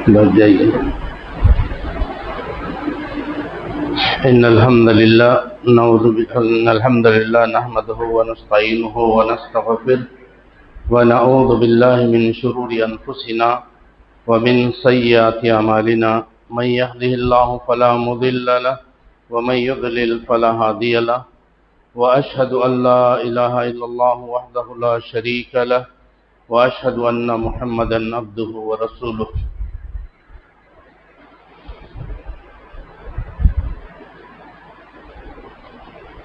بس جائیے. إن الحمد لله نحمده ونستعينه ونستغفره ونعوذ بالله من شرور أنفسنا ومن سيئات أعمالنا من يهده الله فلا مضل له ومن يضلل فلا هادي له وأشهد أن لا إله إلا الله وحده لا شريك له وأشهد أن محمدا عبده ورسوله.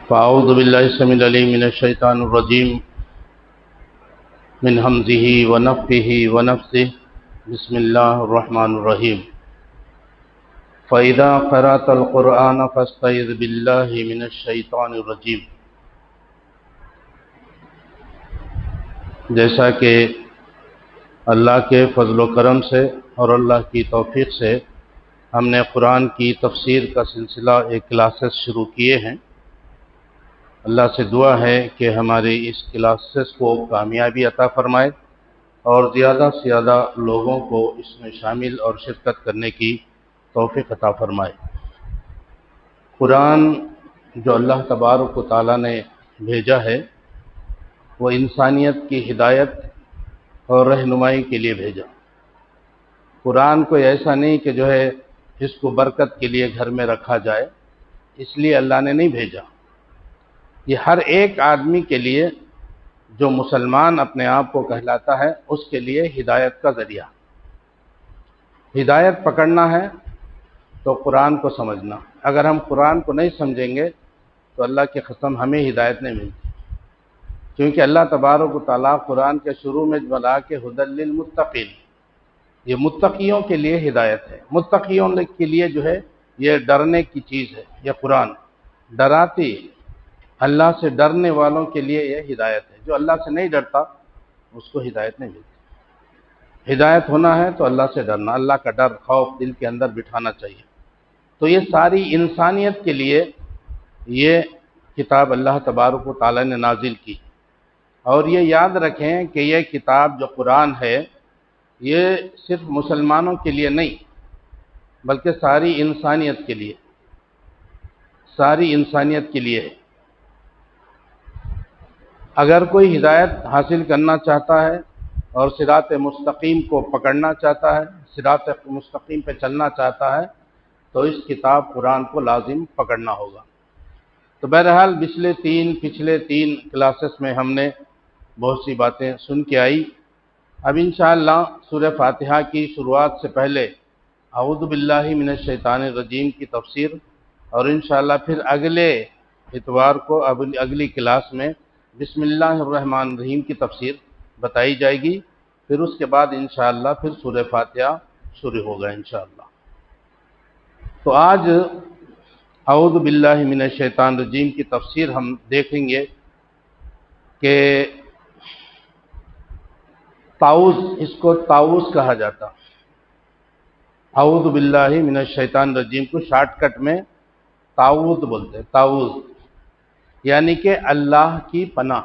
فأعوذ بالله السميع العليم من الشيطان الرجيم من همزه ونفخه ونفثه. بسم الله الرحمن الرحيم. فإذا قرأت القرآن فاستعذ بالله من الشيطان الرجيم. جیسا کہ اللہ کے فضل و کرم سے اور اللہ کی توفیق سے ہم نے قرآن کی تفسیر کا سلسلہ کلاسز شروع کیے ہیں. اللہ سے دعا ہے کہ ہماری اس کلاسز کو کامیابی عطا فرمائے اور زیادہ سے زیادہ لوگوں کو اس میں شامل اور شرکت کرنے کی توفیق عطا فرمائے. قرآن جو اللہ تبارک و تعالیٰ نے بھیجا ہے وہ انسانیت کی ہدایت اور رہنمائی کے لیے بھیجا. قرآن کوئی ایسا نہیں کہ جو ہے جس کو برکت کے لیے گھر میں رکھا جائے، اس لیے اللہ نے نہیں بھیجا. یہ ہر ایک آدمی کے لیے جو مسلمان اپنے آپ کو کہلاتا ہے اس کے لیے ہدایت کا ذریعہ. ہدایت پکڑنا ہے تو قرآن کو سمجھنا. اگر ہم قرآن کو نہیں سمجھیں گے تو اللہ کی قسم ہمیں ہدایت نہیں ملتی، کیونکہ اللہ تبارک و تعالیٰ قرآن کے شروع میں بلا کے ھدی للمتقین، یہ متقیوں کے لیے ہدایت ہے. متقیوں کے لیے جو ہے یہ ڈرنے کی چیز ہے. یہ قرآن ڈراتی، اللہ سے ڈرنے والوں کے لیے یہ ہدایت ہے. جو اللہ سے نہیں ڈرتا اس کو ہدایت نہیں ملتی. ہدایت ہونا ہے تو اللہ سے ڈرنا، اللہ کا ڈر خوف دل کے اندر بٹھانا چاہیے. تو یہ ساری انسانیت کے لیے یہ کتاب اللہ تبارک و تعالیٰ نے نازل کی. اور یہ یاد رکھیں کہ یہ کتاب جو قرآن ہے یہ صرف مسلمانوں کے لیے نہیں بلکہ ساری انسانیت کے لیے، ساری انسانیت کے لیے ہے. اگر کوئی ہدایت حاصل کرنا چاہتا ہے اور صراط مستقیم کو پکڑنا چاہتا ہے، صراط مستقیم پہ چلنا چاہتا ہے تو اس کتاب قرآن کو لازم پکڑنا ہوگا. تو بہرحال پچھلے تین کلاسز میں ہم نے بہت سی باتیں سن کے آئی. اب انشاءاللہ سورہ فاتحہ کی شروعات سے پہلے اعوذ باللہ من الشیطان الرجیم کی تفسیر، اور انشاءاللہ پھر اگلے اتوار کو اگلی کلاس میں بسم اللہ الرحمن الرحیم کی تفسیر بتائی جائے گی. پھر اس کے بعد انشاءاللہ پھر سورہ فاتحہ شروع ہوگا انشاءاللہ. تو آج اعوذ باللہ من الشیطان الرجیم کی تفسیر ہم دیکھیں گے کہ طاؤس، اس کو طاؤس کہا جاتا. اعوذ باللہ من الشیطان الرجیم کو شارٹ کٹ میں طاؤس بولتے ہیں. طاؤس یعنی کہ اللہ کی پناہ.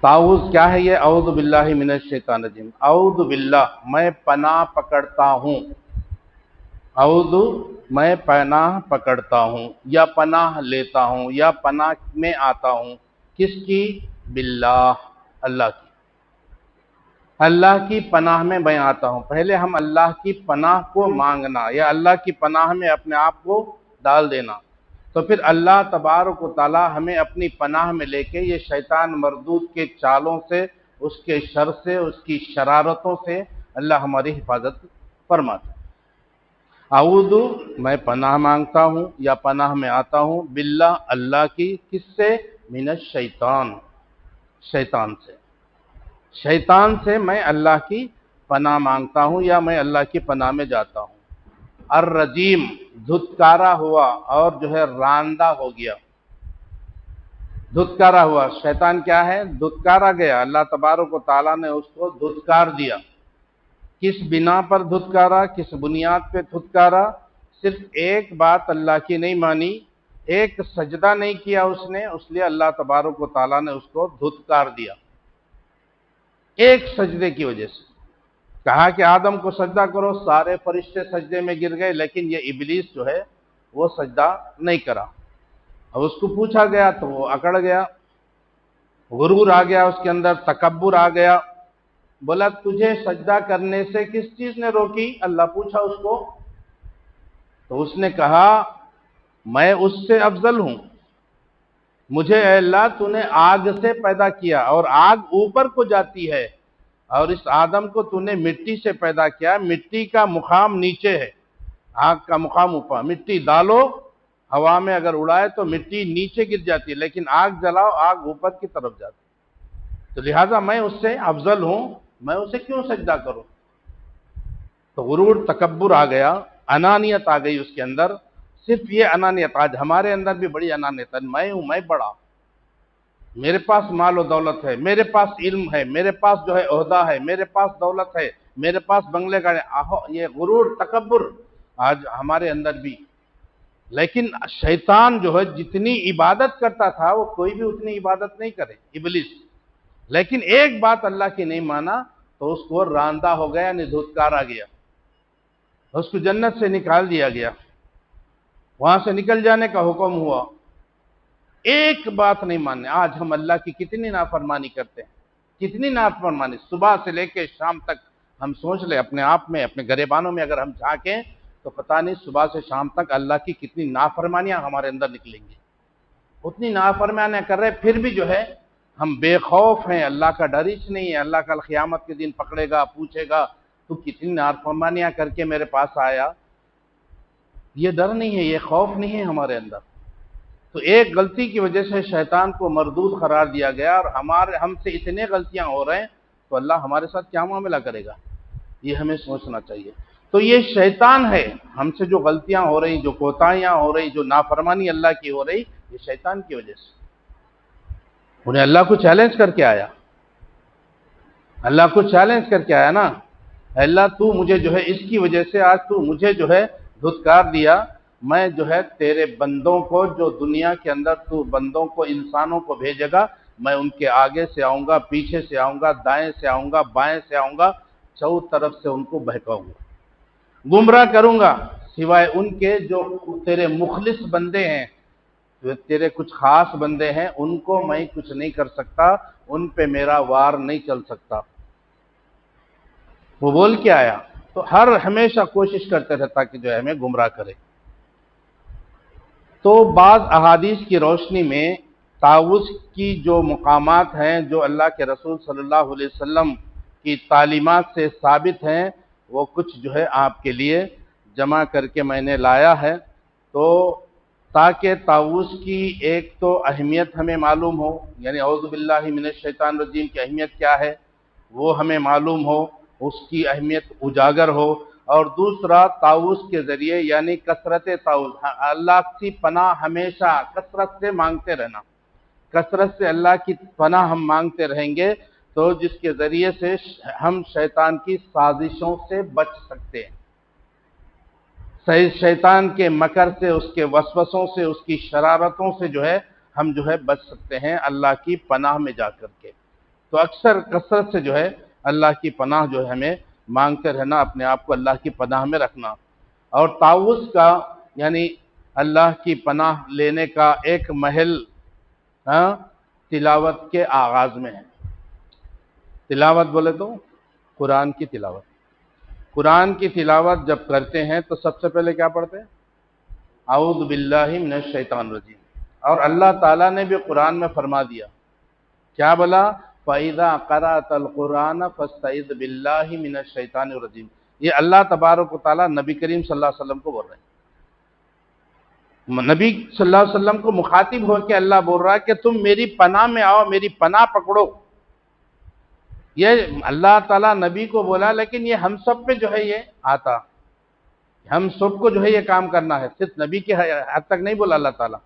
طاؤس کیا ہے؟ یہ اعوذ باللہ من الشیطان الرجیم، اعوذ باللہ میں پناہ پکڑتا ہوں. اعوذ میں پناہ پکڑتا ہوں یا پناہ لیتا ہوں یا پناہ میں آتا ہوں. کس کی؟ باللہ، اللہ کی. اللہ کی پناہ میں میں آتا ہوں. پہلے ہم اللہ کی پناہ کو مانگنا یا اللہ کی پناہ میں اپنے آپ کو ڈال دینا، تو پھر اللہ تبارک و تعالی ہمیں اپنی پناہ میں لے کے یہ شیطان مردود کے چالوں سے، اس کے شر سے، اس کی شرارتوں سے اللہ ہماری حفاظت فرماتا ہے. اعوذ میں پناہ مانگتا ہوں یا پناہ میں آتا ہوں، باللہ اللہ کی. کس سے؟ من الشیطان، شیطان سے. شیطان سے میں اللہ کی پناہ مانگتا ہوں یا میں اللہ کی پناہ میں جاتا ہوں. الرجیم دھتکارا ہوا اور جو ہے راندہ ہو گیا. دھتکارا ہوا، شیطان کیا ہے؟ دھتکارا گیا. اللہ تبارک و تعالیٰ نے اس کو دھتکار دیا. کس بنا پر دھتکارا؟ کس بنیاد پہ دھتکارا؟ صرف ایک بات اللہ کی نہیں مانی، ایک سجدہ نہیں کیا اس نے، اس لیے اللہ تبارک و تعالیٰ نے اس کو دھتکار دیا. ایک سجدے کی وجہ سے. کہا کہ آدم کو سجدہ کرو، سارے فرشتے سجدے میں گر گئے، لیکن یہ ابلیس جو ہے وہ سجدہ نہیں کرا۔ اب اس کو پوچھا گیا تو وہ اکڑ گیا، غرور آ گیا اس کے اندر، تکبر آ گیا۔ بولا تجھے سجدہ کرنے سے کس چیز نے روکی؟ اللہ پوچھا اس کو، تو اس نے کہا میں اس سے افضل ہوں، مجھے اے اللہ تو نے آگ سے پیدا کیا اور آگ اوپر کو جاتی ہے، اور اس آدم کو تو نے مٹی سے پیدا کیا، مٹی کا مقام نیچے ہے، آگ کا مقام اوپر۔ مٹی ڈالو ہوا میں اگر اڑائے تو مٹی نیچے گر جاتی ہے، لیکن آگ جلاؤ آگ اوپر کی طرف جاتی ہے، تو لہٰذا میں اس سے افضل ہوں، میں اسے کیوں سجدہ کروں؟ تو غرور تکبر آ گیا، انانیت آ گئی اس کے اندر۔ صرف یہ انانیت، آج ہمارے اندر بھی بڑی انانیت ہے، میں ہوں، میں بڑا، میرے پاس مال و دولت ہے، میرے پاس علم ہے، میرے پاس جو ہے عہدہ ہے، میرے پاس دولت ہے، میرے پاس بنگلے گاڑی، یہ غرور تکبر آج ہمارے اندر بھی۔ لیکن شیطان جو ہے جتنی عبادت کرتا تھا وہ کوئی بھی اتنی عبادت نہیں کرے، ابلیس، لیکن ایک بات اللہ کی نہیں مانا تو اس کو راندہ ہو گیا، یعنی دھتکارا گیا، اس کو جنت سے نکال دیا گیا، وہاں سے نکل جانے کا حکم ہوا، ایک بات نہیں ماننے۔ آج ہم اللہ کی کتنی نافرمانی کرتے ہیں، کتنی نافرمانی، صبح سے لے کے شام تک۔ ہم سوچ لیں اپنے آپ میں، اپنے گریبانوں میں اگر ہم جھانکیں تو پتہ نہیں صبح سے شام تک اللہ کی کتنی نافرمانیاں ہمارے اندر نکلیں گی، اتنی نافرمانیاں کر رہے، پھر بھی جو ہے ہم بے خوف ہیں، اللہ کا ڈر ہی نہیں ہے۔ اللہ کل قیامت کے دن پکڑے گا، پوچھے گا تو کتنی نافرمانیاں کر کے میرے پاس آیا؟ یہ ڈر نہیں ہے، یہ خوف نہیں ہے ہمارے اندر۔ تو ایک غلطی کی وجہ سے شیطان کو مردود قرار دیا گیا، اور ہم سے اتنے غلطیاں ہو رہے ہیں تو اللہ ہمارے ساتھ کیا معاملہ کرے گا، یہ ہمیں سوچنا چاہیے۔ تو یہ شیطان ہے، ہم سے جو غلطیاں ہو رہی، جو کوتاہیاں ہو رہی، جو نافرمانی اللہ کی ہو رہی، یہ شیطان کی وجہ سے۔ انہیں اللہ کو چیلنج کر کے آیا، اللہ کو چیلنج کر کے آیا نا، اللہ تو مجھے جو ہے اس کی وجہ سے آج تو مجھے جو ہے دھتکار دیا، میں جو ہے تیرے بندوں کو، جو دنیا کے اندر تو بندوں کو، انسانوں کو بھیجے گا، میں ان کے آگے سے آؤں گا، پیچھے سے آؤں گا، دائیں سے آؤں گا، بائیں سے آؤں گا، چو طرف سے ان کو بہکاؤں گا، گمراہ کروں گا، سوائے ان کے جو تیرے مخلص بندے ہیں، جو تیرے کچھ خاص بندے ہیں، ان کو میں کچھ نہیں کر سکتا، ان پہ میرا وار نہیں چل سکتا۔ وہ بول کے آیا، تو ہمیشہ کوشش کرتے رہتا تاکہ جو ہے ہمیں گمراہ کرے۔ تو بعض احادیث کی روشنی میں تعوذ کی جو مقامات ہیں، جو اللہ کے رسول صلی اللہ علیہ وسلم کی تعلیمات سے ثابت ہیں، وہ کچھ جو ہے آپ کے لیے جمع کر کے میں نے لایا ہے، تو تاکہ تعوذ کی ایک تو اہمیت ہمیں معلوم ہو، یعنی اعوذ باللہ من الشیطان الرجیم کی اہمیت کیا ہے وہ ہمیں معلوم ہو، اس کی اہمیت اجاگر ہو، اور دوسرا تعوذ کے ذریعے یعنی کثرت تعوذ، اللہ کی پناہ ہمیشہ کثرت سے مانگتے رہنا، کثرت سے اللہ کی پناہ ہم مانگتے رہیں گے تو جس کے ذریعے سے ہم شیطان کی سازشوں سے بچ سکتے ہیں، شیطان کے مکر سے، اس کے وسوسوں سے، اس کی شرارتوں سے جو ہے ہم جو ہے بچ سکتے ہیں اللہ کی پناہ میں جا کر کے۔ تو اکثر کثرت سے جو ہے اللہ کی پناہ جو ہے ہمیں مانگتے رہنا، اپنے آپ کو اللہ کی پناہ میں رکھنا۔ اور تعوذ کا یعنی اللہ کی پناہ لینے کا ایک محل تلاوت کے آغاز میں ہے۔ تلاوت بولے تو قرآن کی تلاوت، قرآن کی تلاوت جب کرتے ہیں تو سب سے پہلے کیا پڑھتے ہیں؟ اعوذ باللہ من الشیطان الرجیم۔ اور اللہ تعالیٰ نے بھی قرآن میں فرما دیا، کیا بولا؟ فَإِذَا قَرَأْتَ الْقُرْآنَ فَاسْتَعِذْ بِاللَّهِ مِنَ الشَّيْطَانِ الرَّجِيمِ۔ یہ اللہ تبارک و تعالیٰ نبی کریم صلی اللہ علیہ وسلم کو بول رہے ہیں، نبی صلی اللہ علیہ وسلم کو مخاطب ہو کے اللہ بول رہا ہے کہ تم میری پناہ میں آؤ، میری پناہ پکڑو۔ یہ اللہ تعالیٰ نبی کو بولا، لیکن یہ ہم سب پہ جو ہے یہ آتا، ہم سب کو جو ہے یہ کام کرنا ہے، صرف نبی کے حد تک نہیں بولا اللہ تعالیٰ۔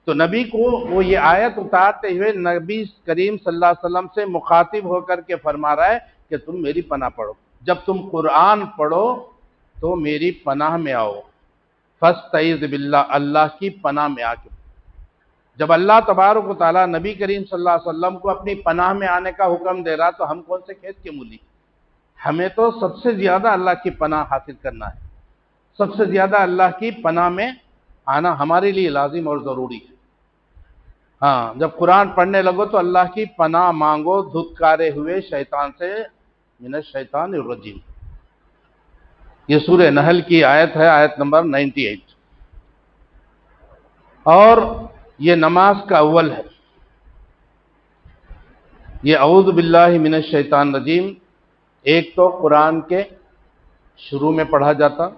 تو نبی کو وہ یہ آیت اتارتے ہوئے نبی کریم صلی اللہ علیہ وسلم سے مخاطب ہو کر کے فرما رہا ہے کہ تم میری پناہ پڑھو، جب تم قرآن پڑھو تو میری پناہ میں آؤ، فاستعذ باللہ، اللہ کی پناہ میں آ کے۔ جب اللہ تبارک و تعالیٰ نبی کریم صلی اللہ علیہ وسلم کو اپنی پناہ میں آنے کا حکم دے رہا تو ہم کون سے کھیت کے مولی؟ ہمیں تو سب سے زیادہ اللہ کی پناہ حاصل کرنا ہے، سب سے زیادہ اللہ کی پناہ میں آنا ہمارے لیے لازم اور ضروری ہے۔ ہاں، جب قرآن پڑھنے لگو تو اللہ کی پناہ مانگو دھتکارے ہوئے شیطان سے، من الشیطان الرجیم۔ یہ سورہ نحل کی آیت ہے، آیت نمبر 98، اور یہ نماز کا اول ہے۔ یہ اعوذ باللہ من الشیطان الرجیم ایک تو قرآن کے شروع میں پڑھا جاتا،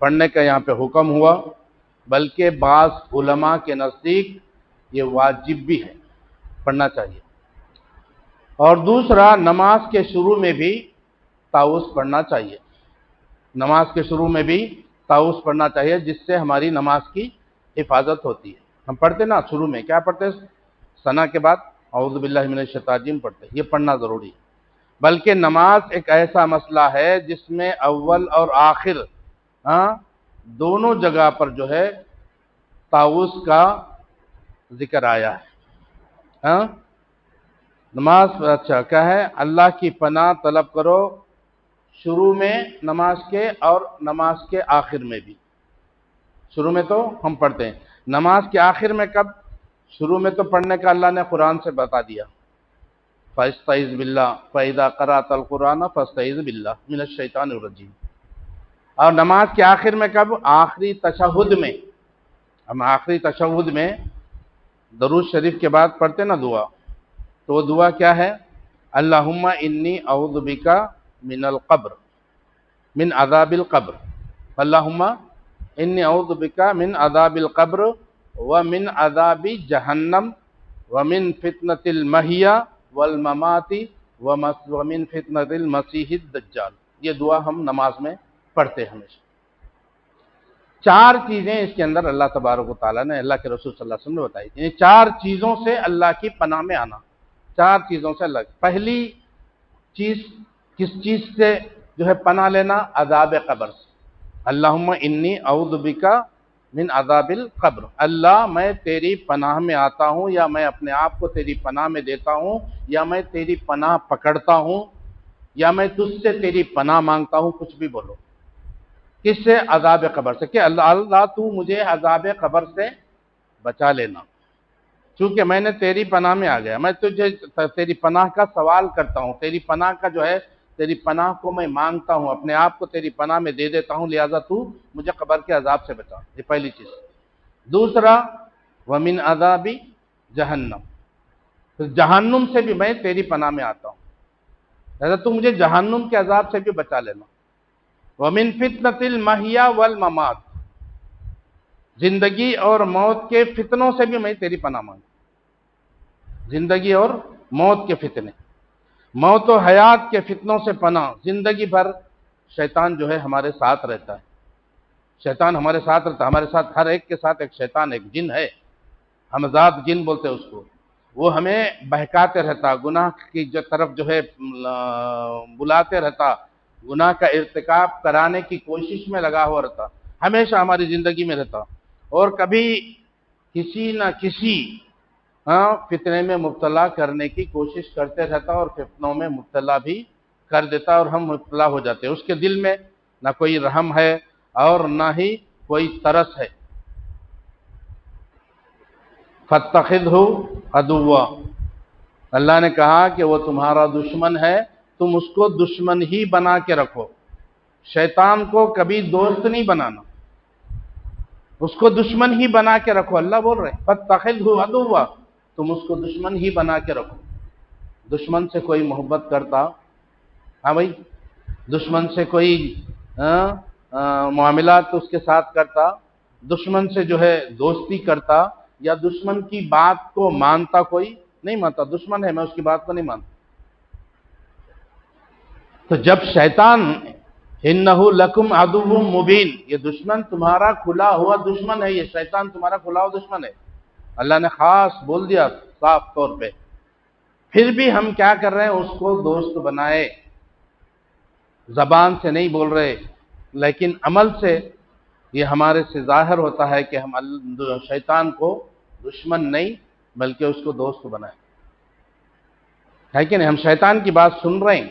پڑھنے کا یہاں پہ حکم ہوا، بلکہ بعض علماء کے نزدیک یہ واجب بھی ہے، پڑھنا چاہیے۔ اور دوسرا، نماز کے شروع میں بھی تعوذ پڑھنا چاہیے، نماز کے شروع میں بھی تعوذ پڑھنا چاہیے، جس سے ہماری نماز کی حفاظت ہوتی ہے۔ ہم پڑھتے نا شروع میں کیا پڑھتے؟ ثنا کے بعد اعوذ باللہ من الشیطان الرجیم پڑھتے، یہ پڑھنا ضروری ہے۔ بلکہ نماز ایک ایسا مسئلہ ہے جس میں اول اور آخر دونوں جگہ پر جو ہے تعوذ کا ذکر آیا ہے۔ نماز اچھا کیا ہے؟ اللہ کی پناہ طلب کرو شروع میں نماز کے اور نماز کے آخر میں بھی۔ شروع میں تو ہم پڑھتے ہیں، نماز کے آخر میں کب؟ شروع میں تو پڑھنے کا اللہ نے قرآن سے بتا دیا، فَاسْتَعِذْ بِاللَّهِ فَإِذَا قَرَأْتَ الْقُرْآنَ فَاسْتَعِذْ بِاللَّهِ مِنَ الشَّيْطَانِ الرَّجِيمِ۔ اور نماز کے آخر میں کب؟ آخری تشہد میں۔ ہم آخری تشہد میں درود شریف کے بعد پڑھتے نا دعا، تو وہ دعا کیا ہے؟ اللہم انی اعوذ بک من القبر، من عذاب القبر، اللہم انی اعوذ بک من عذاب القبر ومن عذاب جہنم ومن فتنة المحیا والممات ومن فتنة المسیح الدجال۔ یہ دعا ہم نماز میں پڑھتے ہیں ہمیشہ۔ چار چیزیں اس کے اندر اللہ تبارک و تعالیٰ نے، اللہ کے رسول صلی اللہ علیہ وسلم نے بتائی، یعنی چار چیزوں سے اللہ کی پناہ میں آنا، چار چیزوں سے اللہ۔ پہلی چیز کس چیز سے جو ہے پناہ لینا؟ عذاب قبر سے۔ اللہم انی اعوذ بک من عذاب القبر، اللہ میں تیری پناہ میں آتا ہوں، یا میں اپنے آپ کو تیری پناہ میں دیتا ہوں، یا میں تیری پناہ پکڑتا ہوں، یا میں تجھ سے تیری پناہ مانگتا ہوں، کچھ بھی بولو۔ کس سے؟ عذاب قبر سے، کہ اللہ تو مجھے عذاب قبر سے بچا لینا، چونکہ میں نے تیری پناہ میں آ گیا، میں تجھے تیری پناہ کا سوال کرتا ہوں، تیری پناہ کا جو ہے، تیری پناہ کو میں مانگتا ہوں، اپنے آپ کو تیری پناہ میں دے دیتا ہوں، لہذا تو مجھے قبر کے عذاب سے بچا۔ یہ پہلی چیز۔ دوسرا، ومن عذاب جہنم، جہنم سے بھی میں تیری پناہ میں آتا ہوں، لہذا تو مجھے جہنم کے عذاب سے بھی بچا لینا۔ ومن فتنة المحیا والممات، زندگی اور موت کے فتنوں سے بھی میں تیری پناہ مانگتا ہوں۔ زندگی اور موت کے فتنے، موت و حیات کے فتنوں سے پناہ۔ زندگی بھر شیطان جو ہے ہمارے ساتھ رہتا ہے، شیطان ہمارے ساتھ رہتا ہے، ہمارے ساتھ، ہر ایک کے ساتھ ایک شیطان، ایک جن ہے، ہمزاد جن بولتے ہیں اس کو۔ وہ ہمیں بہکاتے رہتا، گناہ کی طرف جو ہے بلاتے رہتا، گناہ کا ارتکاب کرانے کی کوشش میں لگا ہوا رہتا، ہمیشہ ہماری زندگی میں رہتا، اور کبھی کسی نہ کسی فتنے میں مبتلا کرنے کی کوشش کرتے رہتا، اور فتنوں میں مبتلا بھی کر دیتا، اور ہم مبتلا ہو جاتے۔ اس کے دل میں نہ کوئی رحم ہے اور نہ ہی کوئی ترس ہے۔ فَاتَّخِذْهُ عَدُوًّا، اللہ نے کہا کہ وہ تمہارا دشمن ہے، تم اس کو دشمن ہی بنا کے رکھو، شیطان کو کبھی دوست نہیں بنانا، اس کو دشمن ہی بنا کے رکھو۔ اللہ بول رہے ہیں فَاتَّخِذْهُ عَدُوًّا، تم اس کو دشمن ہی بنا کے رکھو۔ دشمن سے کوئی محبت کرتا، ہاں بھائی، دشمن سے کوئی معاملات اس کے ساتھ کرتا، دشمن سے جو ہے دوستی کرتا، یا دشمن کی بات کو مانتا؟ کوئی نہیں مانتا، دشمن ہے میں اس کی بات کو نہیں مانتا۔ تو جب شیطان انہ لکم عدو مبین، یہ دشمن تمہارا کھلا ہوا دشمن ہے، یہ شیطان تمہارا کھلا ہوا دشمن ہے، اللہ نے خاص بول دیا صاف طور پہ۔ پھر بھی ہم کیا کر رہے ہیں؟ اس کو دوست بنائے، زبان سے نہیں بول رہے لیکن عمل سے یہ ہمارے سے ظاہر ہوتا ہے کہ ہم شیطان کو دشمن نہیں بلکہ اس کو دوست بنائیں، ہے کہ نہیں؟ ہم شیطان کی بات سن رہے ہیں،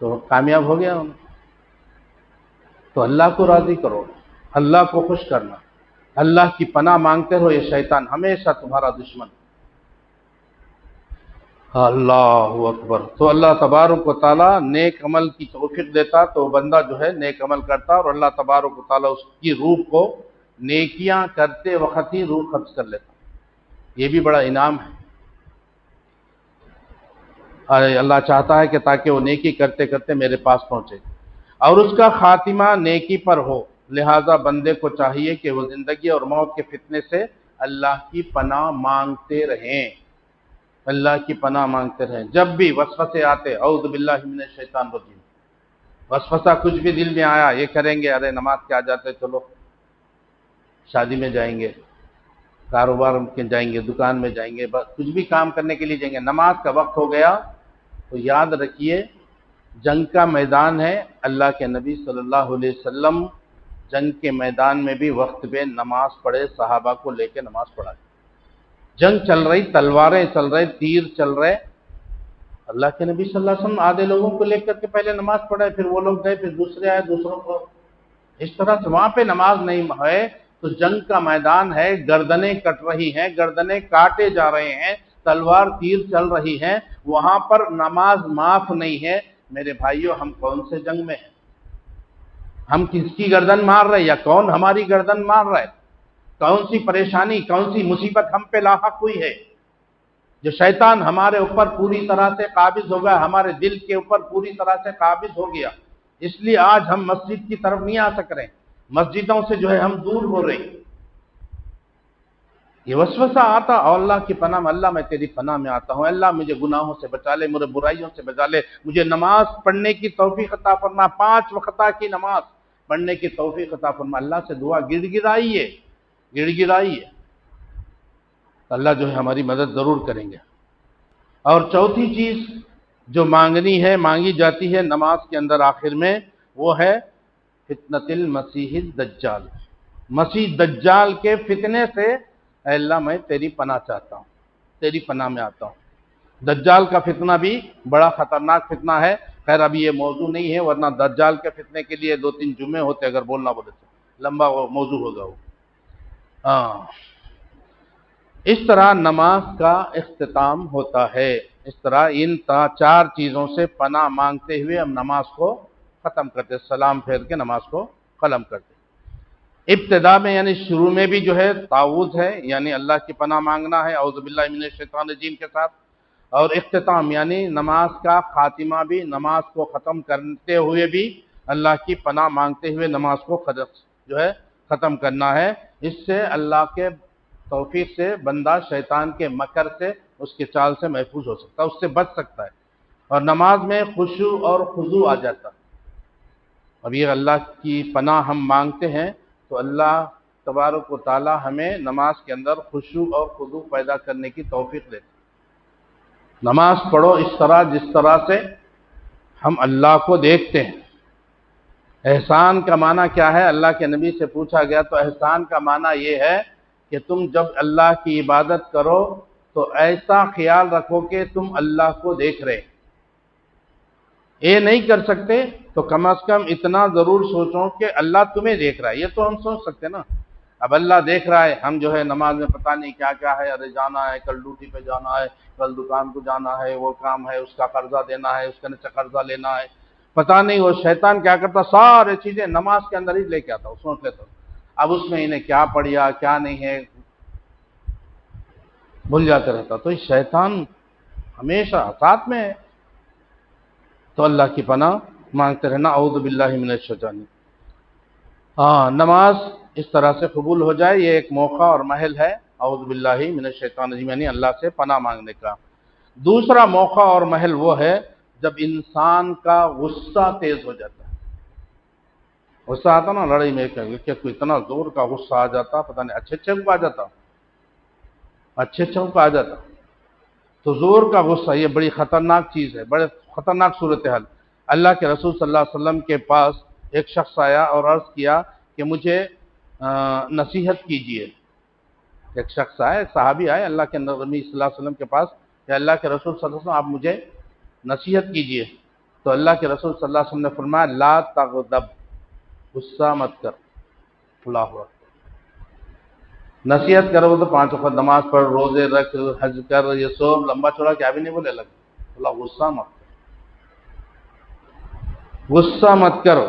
تو کامیاب ہو گیا انہیں۔ تو اللہ کو راضی کرو، اللہ کو خوش کرنا، اللہ کی پناہ مانگتے رہو، یہ شیطان ہمیشہ تمہارا دشمن۔ اللہ اکبر۔ تو اللہ تبارک و تعالیٰ نیک عمل کی توفیق دیتا تو بندہ جو ہے نیک عمل کرتا، اور اللہ تبارک و تعالیٰ اس کی روح کو نیکیاں کرتے وقت ہی روح قبض کر لیتا۔ یہ بھی بڑا انعام ہے۔ اور اللہ چاہتا ہے کہ تاکہ وہ نیکی کرتے کرتے میرے پاس پہنچے اور اس کا خاتمہ نیکی پر ہو، لہذا بندے کو چاہیے کہ وہ زندگی اور موت کے فتنے سے اللہ کی پناہ مانگتے رہیں، اللہ کی پناہ مانگتے رہیں۔ جب بھی وسوسے آتے، اعوذ باللہ من الشیطان الرجیم، وسوسہ کچھ بھی دل میں آیا، یہ کریں گے، ارے نماز کے آ جاتے، چلو شادی میں جائیں گے، کاروبار میں جائیں گے، دکان میں جائیں گے، بس کچھ بھی کام کرنے کے لیے جائیں گے، نماز کا وقت ہو گیا تو یاد رکھیے جنگ کا میدان ہے، اللہ کے نبی صلی اللہ علیہ وسلم جنگ کے میدان میں بھی وقت پہ نماز پڑھے، صحابہ کو لے کے نماز پڑھا۔ جنگ چل رہی، تلواریں چل رہے، تیر چل رہے، اللہ کے نبی صلی اللہ علیہ وسلم آدھے لوگوں کو لے کر کے پہلے نماز پڑھے، پھر وہ لوگ گئے، پھر دوسرے آئے، دوسروں کو، اس طرح سے وہاں پہ نماز نہیں ہے تو جنگ کا میدان ہے، گردنیں کٹ رہی ہیں، گردنیں کاٹے جا رہے ہیں، تلوار تیر چل رہی ہیں، وہاں پر نماز معاف نہیں ہے۔ میرے بھائیوں، ہم کون سے جنگ میں ہیں؟ ہم کس کی گردن مار رہے، یا کون ہماری گردن مار رہا ہے؟ کون سی پریشانی، کون سی مصیبت ہم پہ لاحق ہوئی ہے جو شیطان ہمارے اوپر پوری طرح سے قابض ہو گیا، ہمارے دل کے اوپر پوری طرح سے قابض ہو گیا؟ اس لیے آج ہم مسجد کی طرف نہیں آ سک رہے، مسجدوں سے جو ہے ہم دور ہو رہے ہیں۔ یہ وسوسہ آتا، اور اللہ کی پناہ میں، اللہ میں تیری پناہ میں آتا ہوں، اللہ مجھے گناہوں سے بچا لے، مجھے برائیوں سے بچا لے، مجھے نماز پڑھنے کی توفیق عطا فرما، 5 وقتہ کی نماز پڑھنے کی توفیق عطا فرما۔ اللہ سے دعا گڑ گڑائیے، گڑ گڑائیے، اللہ جو ہے ہماری مدد ضرور کریں گے۔ اور چوتھی چیز جو مانگنی ہے، مانگی جاتی ہے نماز کے اندر آخر میں، وہ ہے فتنۃ المسیح الدجال، مسیح دجال کے فتنے سے اے اللہ میں تیری پناہ چاہتا ہوں، تیری پناہ میں آتا ہوں۔ دجال کا فتنہ بھی بڑا خطرناک فتنہ ہے، خیر ابھی یہ موضوع نہیں ہے، ورنہ دجال کے فتنے کے لیے 2-3 جمعے ہوتے اگر بولنا بولے تو، لمبا وہ موضوع ہوگا وہ۔ ہاں، اس طرح نماز کا اختتام ہوتا ہے، اس طرح ان 4 چیزوں سے پناہ مانگتے ہوئے ہم نماز کو ختم کرتے، سلام پھیر کے نماز کو ختم کرتے۔ ابتدا میں یعنی شروع میں بھی جو ہے تعوذ ہے، یعنی اللہ کی پناہ مانگنا ہے اعوذ باللہ من الشیطان الرجیم کے ساتھ، اور اختتام یعنی نماز کا خاتمہ بھی، نماز کو ختم کرتے ہوئے بھی اللہ کی پناہ مانگتے ہوئے نماز کو جو ہے ختم کرنا ہے۔ اس سے اللہ کے توفیق سے بندہ شیطان کے مکر سے، اس کے چال سے محفوظ ہو سکتا ہے، اس سے بچ سکتا ہے، اور نماز میں خشوع اور خضوع آ جاتا ہے۔ اب یہ اللہ کی پناہ ہم مانگتے ہیں تو اللہ تبارک و تعالی ہمیں نماز کے اندر خشوع اور خضوع پیدا کرنے کی توفیق دیتا ہے۔ نماز پڑھو اس طرح جس طرح سے ہم اللہ کو دیکھتے ہیں۔ احسان کا معنی کیا ہے؟ اللہ کے نبی سے پوچھا گیا تو احسان کا معنی یہ ہے کہ تم جب اللہ کی عبادت کرو تو ایسا خیال رکھو کہ تم اللہ کو دیکھ رہے، یہ نہیں کر سکتے تو کم از کم اتنا ضرور سوچو کہ اللہ تمہیں دیکھ رہا ہے۔ یہ تو ہم سوچ سکتے نا، اب اللہ دیکھ رہا ہے، ہم جو ہے نماز میں پتہ نہیں کیا کیا ہے، ارے جانا ہے، کل ڈیوٹی پہ جانا ہے، کل دکان کو جانا ہے، وہ کام ہے، اس کا قرضہ دینا ہے، اس کے نیچے قرضہ لینا ہے، پتہ نہیں وہ شیطان کیا کرتا، سارے چیزیں نماز کے اندر ہی لے کے آتا ہوں، سوچ لیتا ہوں، اب اس میں انہیں کیا پڑھیا کیا نہیں ہے بھول جاتے رہتا، تو یہ شیطان ہمیشہ ساتھ میں ہے، تو اللہ کی پناہ مانگتے رہنا، اعوذ باللہ من الشیطان۔ ہاں، نماز اس طرح سے قبول ہو جائے، یہ ایک موقع اور محل ہے اعوذ باللہ من الشیطان الرجیم، یعنی اللہ سے پناہ مانگنے کا۔ دوسرا موقع اور محل وہ ہے جب انسان کا غصہ تیز ہو جاتا ہے۔ غصہ آتا نا لڑائی میں، کہ کوئی اتنا زور کا غصہ آ جاتا، پتہ نہیں اچھے کو آ جاتا، اچھے کو آ جاتا، تو زور کا غصہ یہ بڑی خطرناک چیز ہے، بڑے خطرناک صورتحال۔ اللہ کے رسول صلی اللہ علیہ وسلم کے پاس ایک شخص آیا اور عرض کیا کہ مجھے نصیحت کیجئے۔ ایک شخص آئے، ایک صحابی آئے اللہ کے نبی صلی اللہ علیہ وسلم کے پاس کہ اللہ کے رسول صلی اللہ علیہ وسلم آپ مجھے نصیحت کیجئے۔ تو اللہ کے رسول صلی اللہ علیہ وسلم نے فرمایا لا تغضب، غصہ مت کر. اللہ اکبر. نصیحت کرو تو 5 وقت نماز پڑھ، روزے رکھ، حج کر، یہ سب لمبا چوڑا کیا بھی نہیں بولے لگ. اللہ غصہ مت کر، غصہ مت کرو.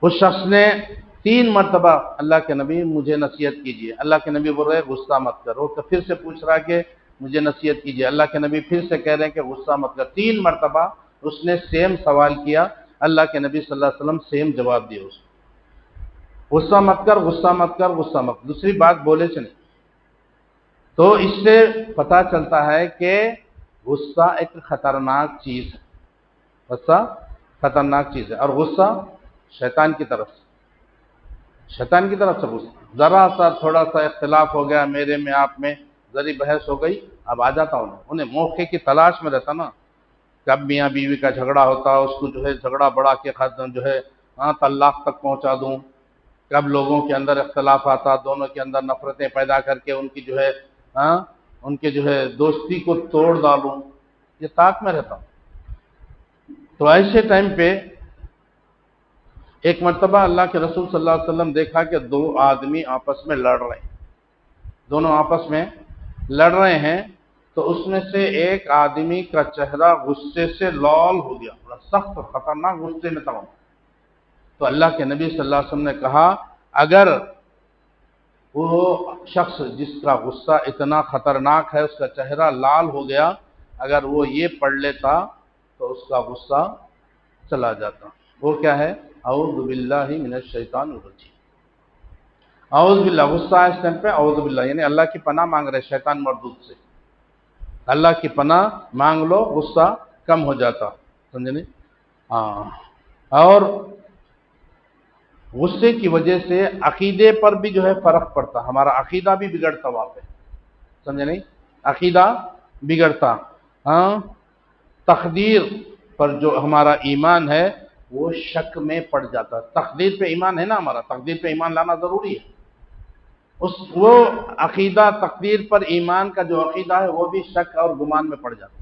اس شخص نے 3 مرتبہ اللہ کے نبی مجھے نصیحت کیجیے، اللہ کے نبی بول رہے غصہ مت کرو. تو پھر سے پوچھ رہا کہ مجھے نصیحت کیجیے، اللہ کے نبی پھر سے کہہ رہے ہیں کہ غصہ مت کر. 3 مرتبہ اس نے سیم سوال کیا، اللہ کے نبی صلی اللہ علیہ وسلم سیم جواب دیے اس کو. غصہ مت کر، غصہ مت کر، غصہ مت کر. دوسری بات بولے سے نہیں. تو اس سے پتہ چلتا ہے کہ غصہ ایک خطرناک چیز ہے. غصہ خطرناک چیز ہے، اور غصہ شیطان کی طرف سے، شیطان کی طرف سے غصہ. ذرا سا تھوڑا سا اختلاف ہو گیا میرے میں آپ میں، ذری بحث ہو گئی، اب آ جاتا انہیں موقع کی تلاش میں رہتا نا. کب میاں بیوی کا جھگڑا ہوتا، اس کو جو ہے جھگڑا بڑھا کے جو ہے طلاق تک پہنچا دوں. کب لوگوں کے اندر اختلاف آتا، دونوں کے اندر نفرتیں پیدا کر کے ان کی جو ہے ان کے جو ہے دوستی کو توڑ ڈالوں، یہ طاق میں رہتا ہوں. تو ایسے ٹائم پہ ایک مرتبہ اللہ کے رسول صلی اللہ علیہ وسلم دیکھا کہ 2 آدمی آپس میں لڑ رہے ہیں، دونوں آپس میں لڑ رہے ہیں. تو اس میں سے ایک آدمی کا چہرہ غصے سے لال ہو گیا، بڑا سخت خطرناک غصے میں تھا. تو اللہ کے نبی صلی اللہ علیہ وسلم نے کہا اگر وہ شخص جس کا غصہ اتنا خطرناک ہے، اس کا چہرہ لال ہو گیا، اگر وہ یہ پڑھ لیتا تو اس کا غصہ چلا جاتا. وہ کیا ہے؟ اعوذ باللہ من الشیطان الرجیم. اعوذ باللہ، غصہ ہے اس ٹائم پہ اعوذ باللہ، یعنی اللہ کی پناہ مانگ رہے شیطان مردود سے. اللہ کی پناہ مانگ لو، غصہ کم ہو جاتا. سمجھے نہیں؟ ہاں. اور غصے کی وجہ سے عقیدے پر بھی جو ہے فرق پڑتا، ہمارا عقیدہ بھی بگڑتا وہاں پہ. سمجھے نہیں؟ عقیدہ بگڑتا. تقدیر پر جو ہمارا ایمان ہے وہ شک میں پڑ جاتا. تقدیر پہ ایمان ہے نا ہمارا، تقدیر پہ ایمان لانا ضروری ہے. وہ عقیدہ تقدیر پر ایمان کا جو عقیدہ ہے وہ بھی شک اور گمان میں پڑ جاتا.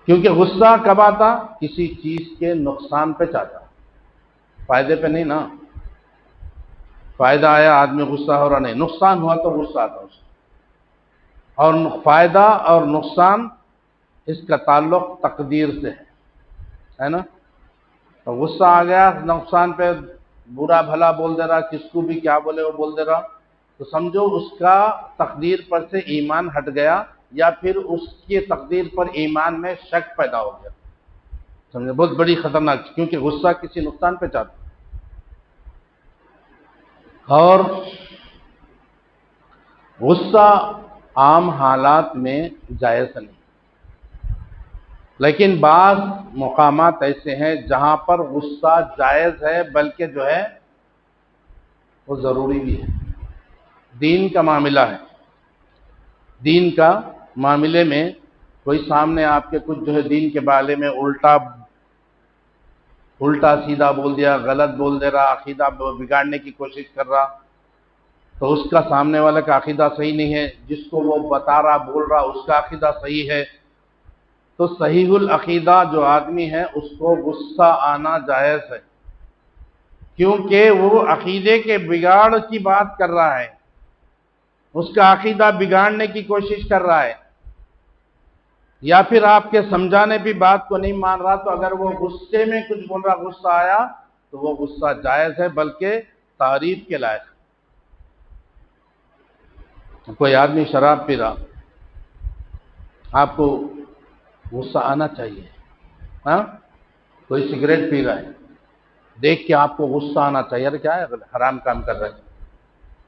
کیونکہ غصہ کب آتا؟ کسی چیز کے نقصان پہ چاہتا، فائدے پہ نہیں نا. فائدہ آیا آدمی غصہ ہو رہا، نہیں، نقصان ہوا تو غصہ آتا اس کو. اور فائدہ اور نقصان اس کا تعلق تقدیر سے ہے نا. تو غصہ آ گیا، نقصان پہ برا بھلا بول دے رہا، کس کو بھی کیا بولے وہ بول دے رہا، تو سمجھو اس کا تقدیر پر سے ایمان ہٹ گیا، یا پھر اس کی تقدیر پر ایمان میں شک پیدا ہو گیا. سمجھے؟ بہت بڑی خطرناک، کیونکہ غصہ کسی نقصان پہ چاہتا. اور غصہ عام حالات میں جائز نہیں، لیکن بعض مقامات ایسے ہیں جہاں پر غصہ جائز ہے، بلکہ جو ہے وہ ضروری بھی ہے. دین کا معاملہ ہے، دین کا معاملے میں کوئی سامنے آپ کے کچھ جو ہے دین کے بارے میں الٹا سیدھا بول دیا، غلط بول دے رہا، عقیدہ بگاڑنے کی کوشش کر رہا، تو اس کا سامنے والے کا عقیدہ صحیح نہیں ہے، جس کو وہ بتا رہا بول رہا اس کا عقیدہ صحیح ہے. تو صحیح العقیدہ جو آدمی ہے اس کو غصہ آنا جائز ہے، کیونکہ وہ عقیدے کے بگاڑ کی بات کر رہا ہے، اس کا عقیدہ بگاڑنے کی کوشش کر رہا ہے، یا پھر آپ کے سمجھانے بھی بات کو نہیں مان رہا. تو اگر وہ غصے میں کچھ بول رہا، غصہ آیا، تو وہ غصہ جائز ہے، بلکہ تعریف کے لائق. کوئی آدمی شراب پی رہا، آپ کو غصہ آنا چاہیے. کوئی سگریٹ پی رہا ہے، دیکھ کے آپ کو غصہ آنا چاہیے، ارے کیا ہے، حرام کام کر رہا ہے،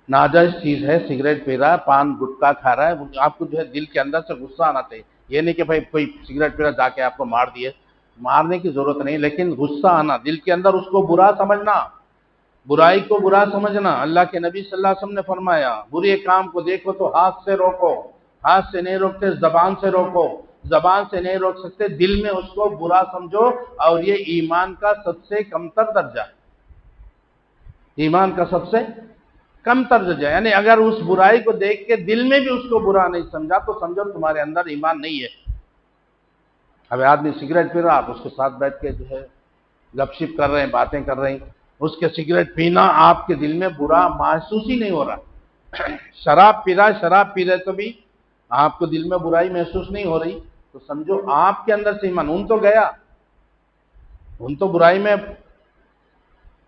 ناجائز چیز ہے، سگریٹ پی رہا ہے، پان گٹکا کھا رہا ہے، آپ کو جو ہے دل کے اندر سے غصہ آنا چاہیے. یہ نہیں کہ بھائی کوئی سگریٹ پی رہا جا کے آپ کو مار دیے، مارنے کی ضرورت نہیں، لیکن غصہ آنا دل کے اندر، اس کو برا سمجھنا، برائی کو برا سمجھنا. اللہ کے نبی صلی اللہ علیہ وسلم نے فرمایا برے کام کو دیکھو تو ہاتھ سے روکو، ہاتھ سے نہیں روکتے زبان سے روکو، زبان سے نہیں روک سکتے دل میں اس کو برا سمجھو. اور یہ ایمان کا سب سے کمتر درجہ ہے، ایمان کا سب سے کم درجہ. یعنی اگر اس برائی کو دیکھ کے دل میں بھی اس کو برا نہیں سمجھا تو سمجھو تمہارے اندر ایمان نہیں ہے. اب آدمی سگریٹ پی رہا، آپ اس کے ساتھ بیٹھ کے جو ہے گپ شپ کر رہے ہیں، باتیں کر رہے ہیں، اس کے سگریٹ پینا آپ کے دل میں برا محسوس ہی نہیں ہو رہا۔ شراب پی رہا، شراب پی رہے تو بھی آپ کو دل میں برائی محسوس نہیں ہو رہی، تو سمجھو آپ کے اندر سے ایمان ان تو گیا، ان تو برائی میں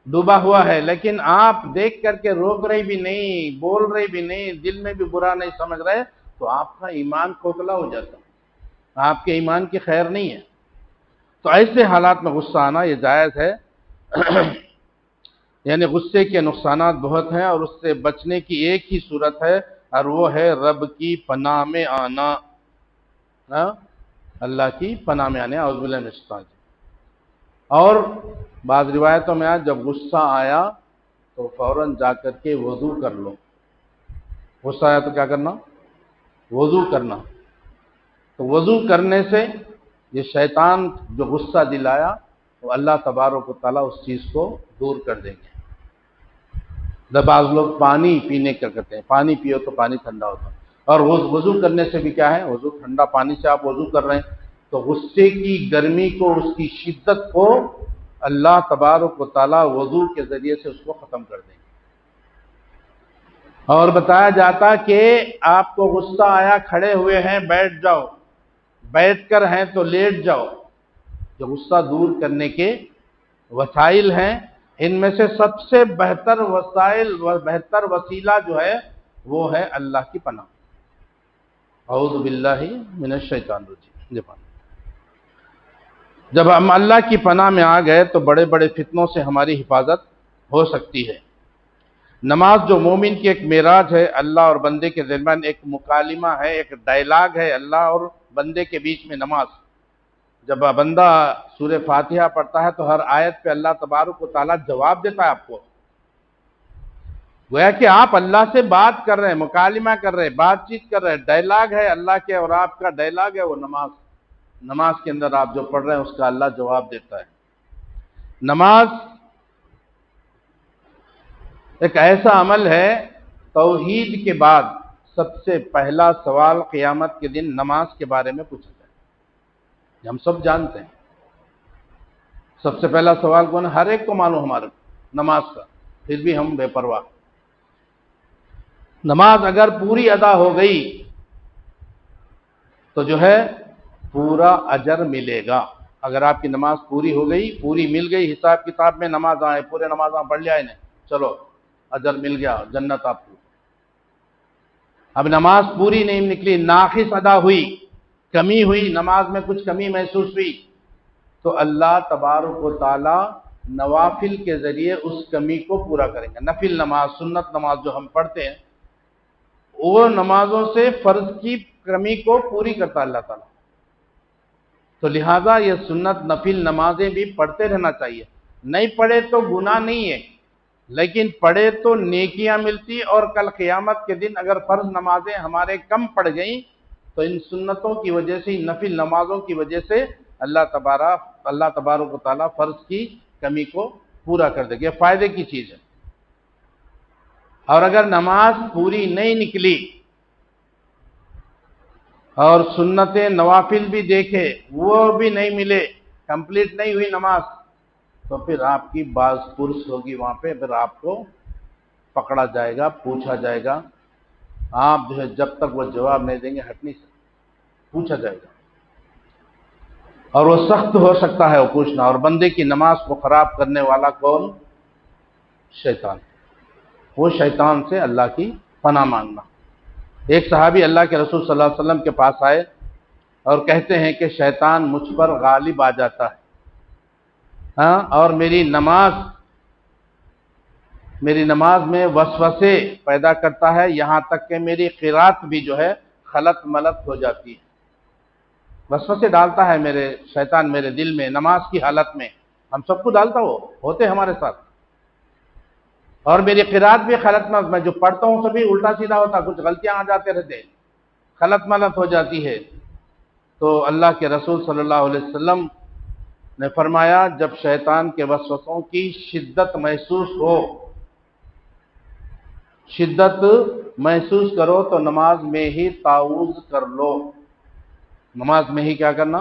ڈوبا ہوا ہے، لیکن آپ دیکھ کر کے روک رہے بھی نہیں، بول رہے بھی نہیں، دل میں بھی برا نہیں سمجھ رہے، تو آپ کا ایمان کھوکھلا ہو جاتا، آپ کے ایمان کی خیر نہیں ہے۔ تو ایسے حالات میں غصہ آنا یہ جائز ہے۔ یعنی غصے کے نقصانات بہت ہیں، اور اس سے بچنے کی ایک ہی صورت ہے، اور وہ ہے رب کی پناہ میں آنا۔ ہاں؟ اللہ کی پناہ میں آنے، اعوذ باللہ من الشیطان الرجیم۔ اور بعض روایتوں میں جب غصہ آیا تو فوراً جا کر کے وضو کر لو۔ غصہ آیا تو کیا کرنا؟ وضو کرنا۔ تو وضو کرنے سے یہ شیطان جو غصہ دلایا وہ اللہ تبارک و تعالیٰ اس چیز کو دور کر دیں گے۔ جب بعض لوگ پانی پینے کا کرتے ہیں، پانی پیو تو پانی ٹھنڈا ہوتا ہے، اور وضو کرنے سے بھی کیا ہے، وضو ٹھنڈا پانی سے آپ وضو کر رہے ہیں تو غصے کی گرمی کو، اس کی شدت کو اللہ تبارک و تعالیٰ وضو کے ذریعے سے اس کو ختم کر دیں گے۔ اور بتایا جاتا کہ آپ کو غصہ آیا، کھڑے ہوئے ہیں بیٹھ جاؤ، بیٹھ کر ہیں تو لیٹ جاؤ۔ جو غصہ دور کرنے کے وسائل ہیں، ان میں سے سب سے بہتر وسائل و بہتر وسیلہ جو ہے وہ ہے اللہ کی پناہ۔ اعوذ باللہ من الشیطان الرجیم۔ جب ہم اللہ کی پناہ میں آ گئے تو بڑے بڑے فتنوں سے ہماری حفاظت ہو سکتی ہے۔ نماز جو مومن کی ایک معراج ہے، اللہ اور بندے کے درمیان ایک مکالمہ ہے، ایک ڈائلاگ ہے اللہ اور بندے کے بیچ میں نماز۔ جب بندہ سورہ فاتحہ پڑھتا ہے تو ہر آیت پہ اللہ تبارک و تعالیٰ جواب دیتا ہے آپ کو، گویا کہ آپ اللہ سے بات کر رہے ہیں، مکالمہ کر رہے ہیں، بات چیت کر رہے ہیں، ڈائلاگ ہے اللہ کے اور آپ کا ڈائلاگ ہے وہ نماز۔ نماز کے اندر آپ جو پڑھ رہے ہیں اس کا اللہ جواب دیتا ہے۔ نماز ایک ایسا عمل ہے، توحید کے بعد سب سے پہلا سوال قیامت کے دن نماز کے بارے میں پوچھا جائے گا۔ ہم سب جانتے ہیں سب سے پہلا سوال کون ہے؟ ہر ایک کو معلوم ہمارے نماز کا، پھر بھی ہم بے پرواہ۔ نماز اگر پوری ادا ہو گئی تو جو ہے پورا اجر ملے گا۔ اگر آپ کی نماز پوری ہو گئی، پوری مل گئی، حساب کتاب میں نماز آئے، پورے نماز پڑھ لیا انہیں، چلو اجر مل گیا، جنت آپ کو۔ اب نماز پوری نہیں نکلی، ناقص ادا ہوئی، کمی ہوئی، نماز میں کچھ کمی محسوس ہوئی، تو اللہ تبارک و تعالی نوافل کے ذریعے اس کمی کو پورا کریں گے۔ نفل نماز، سنت نماز جو ہم پڑھتے ہیں، وہ نمازوں سے فرض کی کمی کو پوری کرتا اللہ تعالیٰ۔ تو لہٰذا یہ سنت نفل نمازیں بھی پڑھتے رہنا چاہیے۔ نہیں پڑھے تو گناہ نہیں ہے، لیکن پڑھے تو نیکیاں ملتی، اور کل قیامت کے دن اگر فرض نمازیں ہمارے کم پڑ گئیں تو ان سنتوں کی وجہ سے، نفل نمازوں کی وجہ سے اللہ تبارک و تعالیٰ فرض کی کمی کو پورا کر دے گا۔ یہ فائدے کی چیز ہے۔ اور اگر نماز پوری نہیں نکلی اور سنتیں نوافل بھی دیکھے وہ بھی نہیں ملے، کمپلیٹ نہیں ہوئی نماز، تو پھر آپ کی باز پرس ہوگی وہاں پہ، پھر آپ کو پکڑا جائے گا، پوچھا جائے گا۔ آپ جو ہے جب تک وہ جواب نہیں دیں گے ہٹ نہیں سکتے، پوچھا جائے گا، اور وہ سخت ہو سکتا ہے وہ پوچھنا۔ اور بندے کی نماز کو خراب کرنے والا کون؟ شیطان۔ وہ شیطان سے اللہ کی پناہ مانگنا۔ ایک صحابی اللہ کے رسول صلی اللہ علیہ وسلم کے پاس آئے اور کہتے ہیں کہ شیطان مجھ پر غالب آ جاتا ہے، ہاں، اور میری نماز میں وسوسے پیدا کرتا ہے، یہاں تک کہ میری قرات بھی جو ہے خلط ملط ہو جاتی ہے۔ وسوسے ڈالتا ہے شیطان میرے دل میں نماز کی حالت میں، ہم سب کو ڈالتا وہ ہوتے ہمارے ساتھ، اور میری قرات بھی خلط ملط، میں جو پڑھتا ہوں سبھی الٹا سیدھا ہوتا، کچھ غلطیاں آ جاتے رہتے، خلط ملط ہو جاتی ہے۔ تو اللہ کے رسول صلی اللہ علیہ وسلم نے فرمایا جب شیطان کے وسوسوں کی شدت محسوس کرو تو نماز میں ہی تعوذ کر لو۔ نماز میں ہی کیا کرنا؟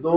2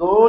2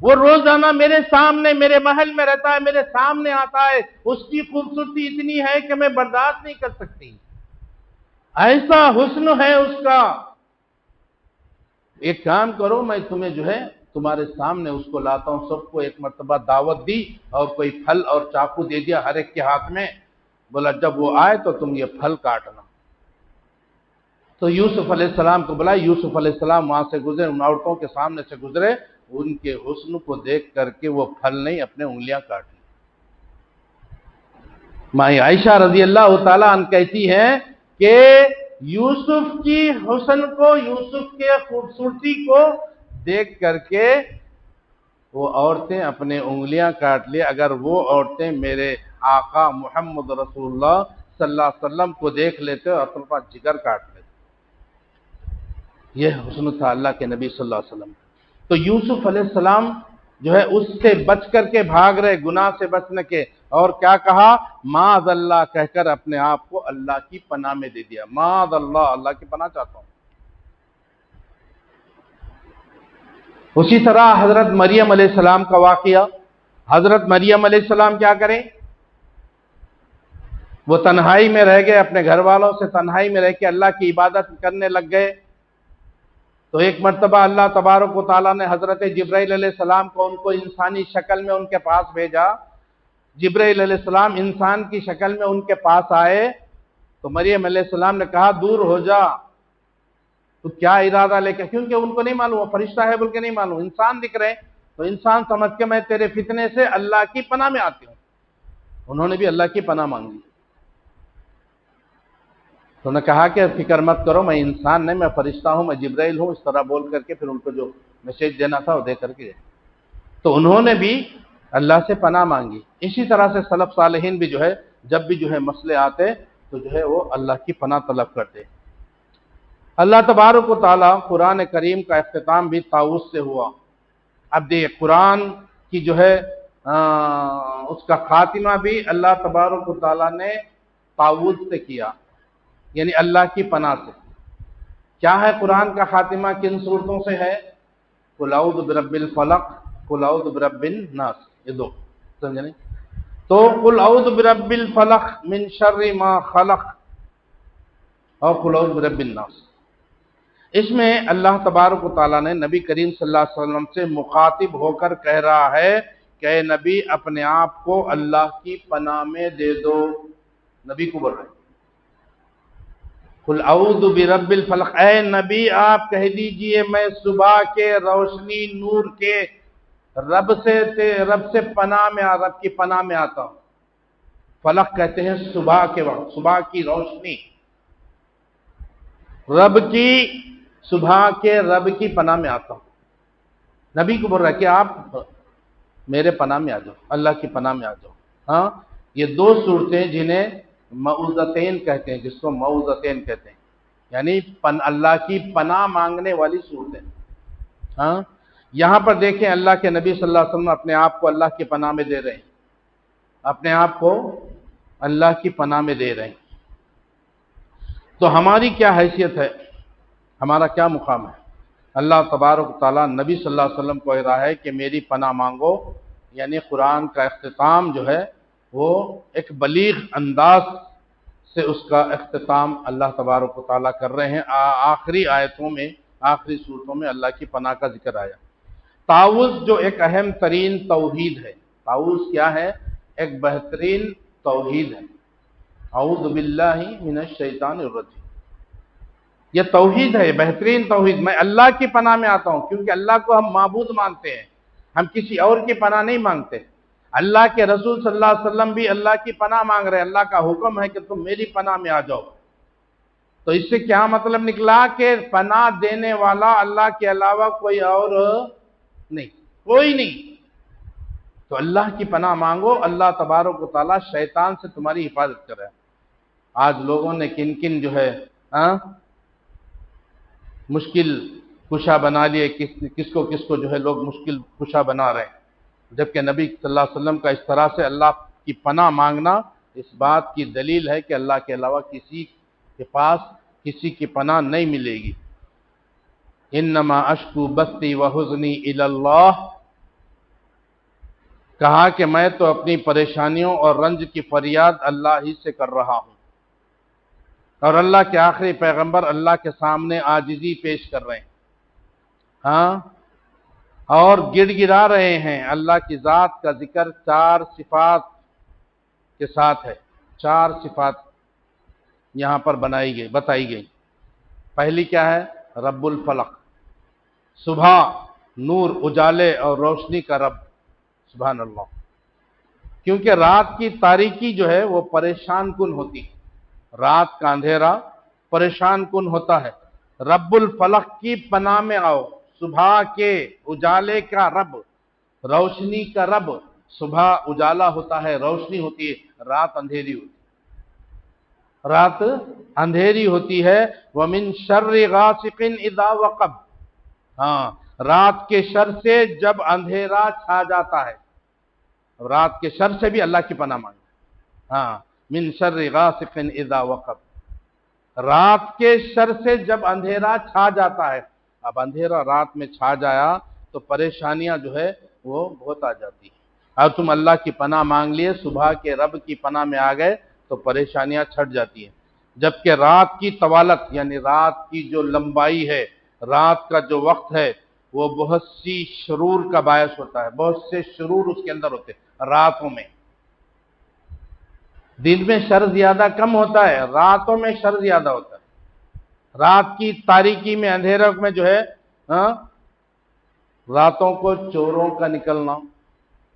وہ روزانہ میرے سامنے میرے محل میں رہتا ہے، میرے سامنے آتا ہے، اس کی خوبصورتی اتنی ہے کہ میں برداشت نہیں کر سکتی، ایسا حسن ہے اس کا۔ ایک کام کرو، میں تمہیں جو ہے تمہارے سامنے اس کو لاتا ہوں۔ سب کو ایک مرتبہ دعوت دی اور کوئی پھل اور چاقو دے دیا ہر ایک کے ہاتھ میں، بولا جب وہ آئے تو تم یہ پھل کاٹنا۔ تو یوسف علیہ السلام کو بلایا، یوسف علیہ السلام وہاں سے گزرے، ان عورتوں کے سامنے سے گزرے، ان کے حسن کو دیکھ کر کے وہ پھل نہیں اپنے انگلیاں کاٹ لی۔ ماں عائشہ رضی اللہ تعالی عنہ کہتی ہیں کہ یوسف کی حسن کو، یوسف کے خوبصورتی کو دیکھ کر کے وہ عورتیں اپنے انگلیاں کاٹ لی۔ اگر وہ عورتیں میرے آقا محمد رسول اللہ صلی اللہ علیہ وسلم کو دیکھ لیتے اور اپنا جگر کاٹ لیتے۔ یہ حسن تھا اللہ کے نبی صلی اللہ علیہ وسلم۔ تو یوسف علیہ السلام جو ہے اس سے بچ کر کے بھاگ رہے، گناہ سے بچنے کے، اور کیا کہا؟ معاذ اللہ کہہ کر اپنے آپ کو اللہ کی پناہ میں دے دیا۔ معاذ اللہ، اللہ کی پناہ چاہتا ہوں۔ اسی طرح حضرت مریم علیہ السلام کا واقعہ، حضرت مریم علیہ السلام کیا کریں؟ وہ تنہائی میں رہ گئے، اپنے گھر والوں سے تنہائی میں رہ کے اللہ کی عبادت کرنے لگ گئے۔ تو ایک مرتبہ اللہ تبارک و تعالیٰ نے حضرت جبرائیل علیہ السلام کو ان کو انسانی شکل میں ان کے پاس بھیجا۔ جبرائیل علیہ السلام انسان کی شکل میں ان کے پاس آئے تو مریم علیہ السلام نے کہا دور ہو جا، تو کیا ارادہ لے کے، کیونکہ ان کو نہیں معلوم وہ فرشتہ ہے بول کے نہیں معلوم، انسان دکھ رہے، تو انسان سمجھ کے میں تیرے فتنے سے اللہ کی پناہ میں آتی ہوں۔ انہوں نے بھی اللہ کی پناہ مانگی۔ تو انہوں نے کہا کہ فکر مت کرو، میں انسان نہیں، میں فرشتہ ہوں، میں جبرائیل ہوں، اس طرح بول کر کے پھر ان کو جو میسج دینا تھا وہ دے کر کے، تو انہوں نے بھی اللہ سے پناہ مانگی۔ اسی طرح سے سلف صالحین بھی جو ہے جب بھی جو ہے مسئلے آتے تو جو ہے وہ اللہ کی پناہ طلب کرتے۔ اللہ تبارک و تعالیٰ قرآن کریم کا اختتام بھی طاؤس سے ہوا۔ اب دیکھ قرآن کی جو ہے اس کا خاتمہ بھی اللہ تبارک و تعالیٰ نے طاؤس سے کیا، یعنی اللہ کی پناہ سے۔ کیا ہے قرآن کا خاتمہ، کن صورتوں سے ہے؟ قل اعوذ برب الفلق، قل اعوذ برب الناس، یہ دو سمجھے نہیں؟ تو قل اعوذ برب الفلق من شر ما خلق اور قل اعوذ برب الناس، اس میں اللہ تبارک و تعالیٰ نے نبی کریم صلی اللہ علیہ وسلم سے مخاطب ہو کر کہہ رہا ہے کہ اے نبی اپنے آپ کو اللہ کی پناہ میں دے دو۔ نبی کو بول رہے ہیں قل اعوذ برب الفلق، اے نبی آپ کہہ دیجئے میں صبح کے روشنی نور کے رب سے پناہ میں، رب کی پناہ میں آتا ہوں۔ فلق کہتے ہیں صبح کے وقت، صبح کی روشنی، رب کی صبح کے رب کی پناہ میں آتا ہوں۔ نبی کو بول رہا ہے کہ آپ میرے پناہ میں آ جاؤ، اللہ کی پناہ میں آ جاؤ۔ ہاں، یہ دو صورتیں جنہیں معوذتین کہتے ہیں، جس کو معوذتین کہتے ہیں، یعنی اللہ کی پناہ مانگنے والی صورتیں۔ ہاں، یہاں پر دیکھیں اللہ کے نبی صلی اللہ علیہ وسلم اپنے آپ کو اللہ کی پناہ میں دے رہے ہیں، اپنے آپ کو اللہ کی پناہ میں دے رہے ہیں۔ تو ہماری کیا حیثیت ہے، ہمارا کیا مقام ہے؟ اللہ تبارک و تعالیٰ نبی صلی اللہ علیہ وسلم کو کہہ رہا ہے کہ میری پناہ مانگو، یعنی قرآن کا اختتام جو ہے وہ ایک بلیغ انداز سے اس کا اختتام اللہ تبارک و تعالیٰ کر رہے ہیں۔ آخری آیتوں میں، آخری صورتوں میں اللہ کی پناہ کا ذکر آیا۔ تعوذ جو ایک اہم ترین توحید ہے، تعوذ کیا ہے؟ ایک بہترین توحید ہے۔ اعوذ باللہ من الشیطان الرجیم، یہ توحید ہے، بہترین توحید۔ میں اللہ کی پناہ میں آتا ہوں، کیونکہ اللہ کو ہم معبود مانتے ہیں، ہم کسی اور کی پناہ نہیں مانگتے۔ اللہ کے رسول صلی اللہ علیہ وسلم بھی اللہ کی پناہ مانگ رہے ہیں، اللہ کا حکم ہے کہ تم میری پناہ میں آ جاؤ۔ تو اس سے کیا مطلب نکلا کہ پناہ دینے والا اللہ کے علاوہ کوئی اور نہیں، کوئی نہیں۔ تو اللہ کی پناہ مانگو، اللہ تبارک و تعالیٰ شیطان سے تمہاری حفاظت کرے۔ آج لوگوں نے کن کن جو ہے مشکل کشا بنا لیے، کس کو جو ہے لوگ مشکل کشا بنا رہے ہیں، جبکہ نبی صلی اللہ علیہ وسلم کا اس طرح سے اللہ کی پناہ مانگنا اس بات کی دلیل ہے کہ اللہ کے علاوہ کسی کے پاس کسی کی پناہ نہیں ملے گی۔ انما اشکو بثی وحزنی الی اللہ، کہا کہ میں تو اپنی پریشانیوں اور رنج کی فریاد اللہ ہی سے کر رہا ہوں، اور اللہ کے آخری پیغمبر اللہ کے سامنے عاجزی پیش کر رہے ہیں، ہاں، اور گڑ گڑا رہے ہیں۔ اللہ کی ذات کا ذکر 4 صفات کے ساتھ ہے، 4 صفات یہاں پر بتائی گئی۔ پہلی کیا ہے؟ رب الفلق، صبح نور، اجالے اور روشنی کا رب، سبحان اللہ۔ کیونکہ رات کی تاریکی جو ہے وہ پریشان کن ہوتی ہے، رات کا اندھیرا پریشان کن ہوتا ہے۔ رب الفلق کی پناہ میں آؤ، صبح کے اجالے کا رب، روشنی کا رب۔ صبح اجالا ہوتا ہے، روشنی ہوتی ہے، رات اندھیری ہوتی ہے، رات اندھیری ہوتی ہے۔ وَمِن شَرِّ غَاسِقٍ إِذَا وَقَبَ، ہاں، رات کے شر سے جب اندھیرا چھا جاتا ہے، رات کے شر سے بھی اللہ کی پناہ مانگے، ہاں، من شر غاسق اذا وقب، رات کے شر سے جب اندھیرا چھا جاتا ہے۔ اب اندھیرا رات میں چھا جایا تو پریشانیاں جو ہے وہ بہت آ جاتی ہیں۔ اب تم اللہ کی پناہ مانگ لیے، صبح کے رب کی پناہ میں آ گئے تو پریشانیاں چھٹ جاتی ہیں۔ جبکہ رات کی طوالت یعنی رات کی جو لمبائی ہے، رات کا جو وقت ہے، وہ بہت سی شرور کا باعث ہوتا ہے، بہت سے شرور اس کے اندر ہوتے ہیں راتوں میں۔ دن میں شر زیادہ کم ہوتا ہے، راتوں میں شر زیادہ ہوتا ہے۔ رات کی تاریکی میں، اندھیروں میں جو ہے، ہاں، راتوں کو چوروں کا نکلنا،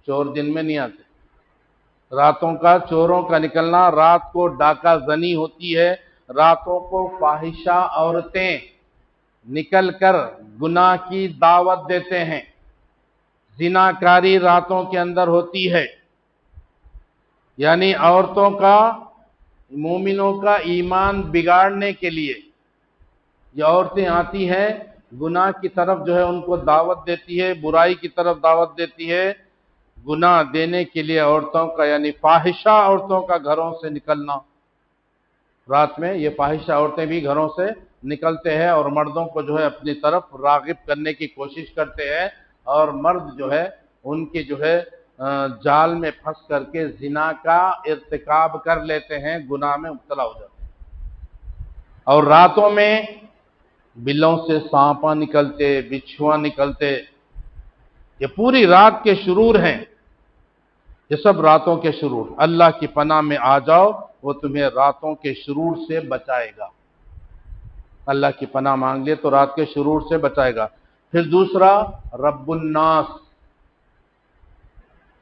چور دن میں نہیں آتے، راتوں کا چوروں کا نکلنا، رات کو ڈاکہ زنی ہوتی ہے، راتوں کو فاحشہ عورتیں نکل کر گناہ کی دعوت دیتے ہیں، زناکاری راتوں کے اندر ہوتی ہے۔ یعنی عورتوں کا، مومنوں کا ایمان بگاڑنے کے لیے یہ عورتیں آتی ہیں، گناہ کی طرف جو ہے ان کو دعوت دیتی ہے، برائی کی طرف دعوت دیتی ہے۔ گناہ دینے کے لیے عورتوں کا، یعنی فاحشہ عورتوں کا گھروں سے نکلنا، رات میں یہ فاحشہ عورتیں بھی گھروں سے نکلتے ہیں اور مردوں کو جو ہے اپنی طرف راغب کرنے کی کوشش کرتے ہیں، اور مرد جو ہے ان کی جو ہے جال میں پھنس کر کے زنا کا ارتکاب کر لیتے ہیں، گناہ میں مبتلا ہو جاتے ہیں۔ اور راتوں میں بلوں سے سانپاں نکلتے، بچھواں نکلتے، یہ پوری رات کے شرور ہیں، یہ سب راتوں کے شرور۔ اللہ کی پناہ میں آ جاؤ، وہ تمہیں راتوں کے شرور سے بچائے گا۔ اللہ کی پناہ مانگ لیے تو رات کے شرور سے بچائے گا۔ پھر دوسرا، رب الناس،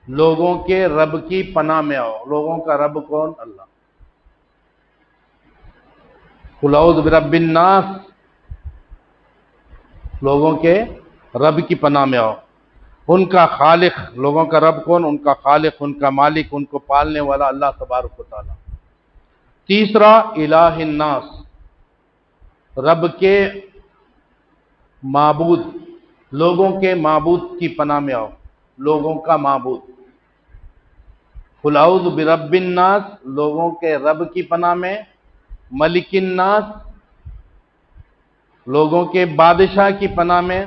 لوگوں کے رب کی پناہ میں آؤ۔ لوگوں کا رب کون؟ اللہ۔ قل اعوذ برب الناس، لوگوں کے رب کی پناہ میں آؤ۔ ان کا خالق، لوگوں کا رب کون؟ ان کا خالق، ان کا مالک، ان کو پالنے والا اللہ تبارک و تعالی۔ تیسرا، الہ الناس، رب کے معبود، لوگوں کے معبود کی پناہ میں آؤ، لوگوں کا معبود۔ قل اعوذ برب الناس، لوگوں کے رب کی پناہ میں۔ ملک الناس، لوگوں کے بادشاہ کی پناہ میں۔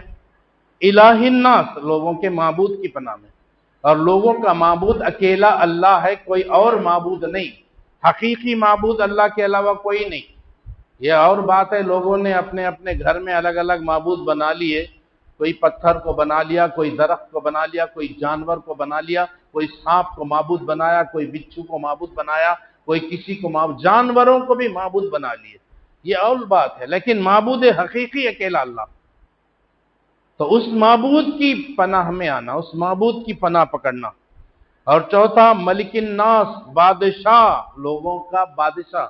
الہ الناس، لوگوں کے معبود کی پناہ میں۔ اور لوگوں کا معبود اکیلا اللہ ہے، کوئی اور معبود نہیں، حقیقی معبود اللہ کے علاوہ کوئی نہیں۔ یہ اور بات ہے، لوگوں نے اپنے اپنے گھر میں الگ الگ معبود بنا لیے، کوئی پتھر کو بنا لیا، کوئی درخت کو بنا لیا، کوئی جانور کو بنا لیا، کوئی سانپ کو معبود بنایا، کوئی بچھو کو معبود بنایا، کوئی کسی کو معبود، جانوروں کو بھی معبود بنا لیے، یہ اور بات ہے، لیکن معبود حقیقی اکیلا اللہ۔ تو اس معبود کی پناہ میں آنا، اس معبود کی پناہ پکڑنا۔ اور چوتھا، ملک الناس، بادشاہ، لوگوں کا بادشاہ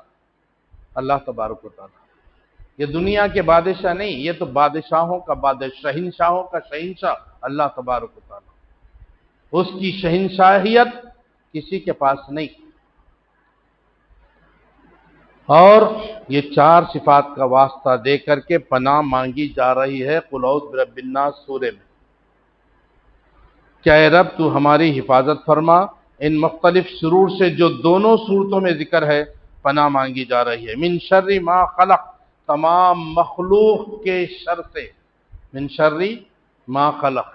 اللہ تبارک و تعالی۔ یہ دنیا کے بادشاہ نہیں، یہ تو بادشاہوں کا بادشاہ، شہنشاہوں کا شہنشاہ اللہ تبارک و تعالی۔ اس کی شہنشاہیت کسی کے پاس نہیں۔ اور یہ 4 صفات کا واسطہ دے کر کے پناہ مانگی جا رہی ہے قل اعوذ برب الناس سورے میں۔ کیا اے رب تو ہماری حفاظت فرما، ان مختلف شرور سے جو دونوں صورتوں میں ذکر ہے پناہ مانگی جا رہی ہے۔ من شر ما خلق، تمام مخلوق کے شر سے، من شر ما خلق،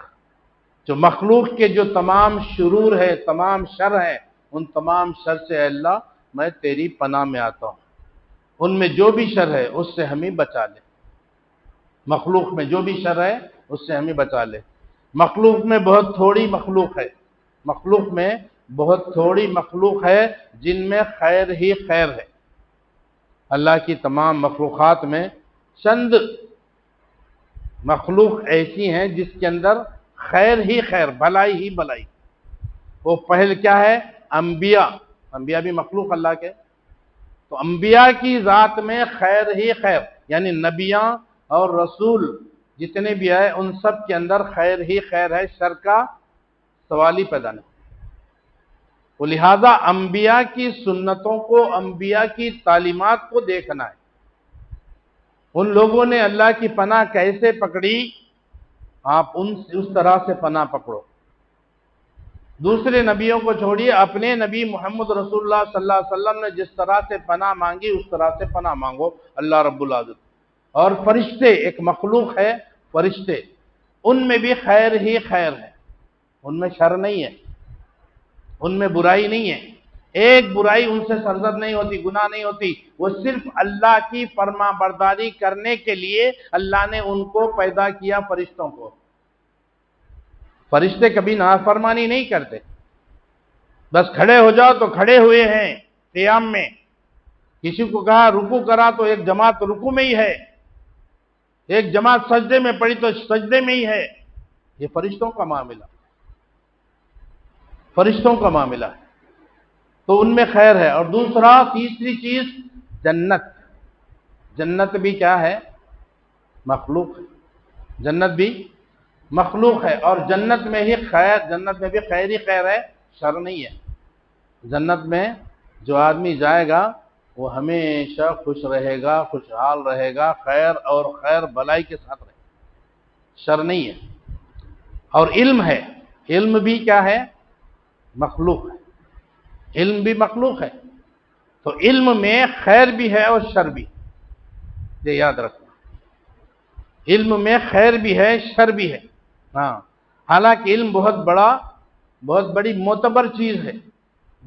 جو مخلوق کے جو تمام شرور ہے، تمام شر ہیں، ان تمام شر سے اے اللہ میں تیری پناہ میں آتا ہوں۔ ان میں جو بھی شر ہے اس سے ہمیں بچا لے، مخلوق میں جو بھی شر ہے اس سے ہمیں بچا لے۔ مخلوق میں بہت تھوڑی مخلوق ہے، مخلوق میں بہت تھوڑی مخلوق ہے جن میں خیر ہی خیر ہے۔ اللہ کی تمام مخلوقات میں چند مخلوق ایسی ہیں جس کے اندر خیر ہی خیر، بھلائی ہی بھلائی۔ وہ پہل کیا ہے؟ انبیاء۔ انبیاء بھی مخلوق اللہ کے، تو انبیاء کی ذات میں خیر ہی خیر، یعنی نبیاں اور رسول جتنے بھی آئے ان سب کے اندر خیر ہی خیر ہے، شر کا سوال ہی پیدا نہیں۔ وہ لہذا انبیاء کی سنتوں کو، انبیاء کی تعلیمات کو دیکھنا ہے۔ ان لوگوں نے اللہ کی پناہ کیسے پکڑی، آپ اس طرح سے پناہ پکڑو۔ دوسرے نبیوں کو چھوڑیے، اپنے نبی محمد رسول اللہ صلی اللہ علیہ وسلم نے جس طرح سے پناہ مانگی اس طرح سے پناہ مانگو اللہ رب العزت۔ اور فرشتے، ایک مخلوق ہے فرشتے، ان میں بھی خیر ہی خیر ہے، ان میں شر نہیں ہے، ان میں برائی نہیں ہے، ایک برائی ان سے سرزد نہیں ہوتی، گناہ نہیں ہوتی۔ وہ صرف اللہ کی فرما برداری کرنے کے لیے اللہ نے ان کو پیدا کیا، فرشتوں کو۔ فرشتے کبھی نافرمانی نہیں کرتے، بس کھڑے ہو جاؤ تو کھڑے ہوئے ہیں قیام میں، کسی کو کہا رکوع کرا تو ایک جماعت رکوع میں ہی ہے، ایک جماعت سجدے میں پڑی تو سجدے میں ہی ہے۔ یہ فرشتوں کا معاملہ، فرشتوں کا معاملہ ہے، تو ان میں خیر ہے۔ اور دوسرا، تیسری چیز جنت۔ جنت بھی کیا ہے؟ مخلوق ہے، جنت بھی مخلوق ہے، اور جنت میں ہی خیر، جنت میں بھی خیر ہی خیر ہے، شر نہیں ہے۔ جنت میں جو آدمی جائے گا وہ ہمیشہ خوش رہے گا، خوشحال رہے گا، خیر اور خیر بلائی کے ساتھ رہے گا، شر نہیں ہے۔ اور علم ہے، علم بھی کیا ہے؟ مخلوق ہے، علم بھی مخلوق ہے، تو علم میں خیر بھی ہے اور شر بھی، یہ یاد رکھنا۔ علم میں خیر بھی ہے، شر بھی ہے، ہاں۔ حالانکہ علم بہت بڑی معتبر چیز ہے۔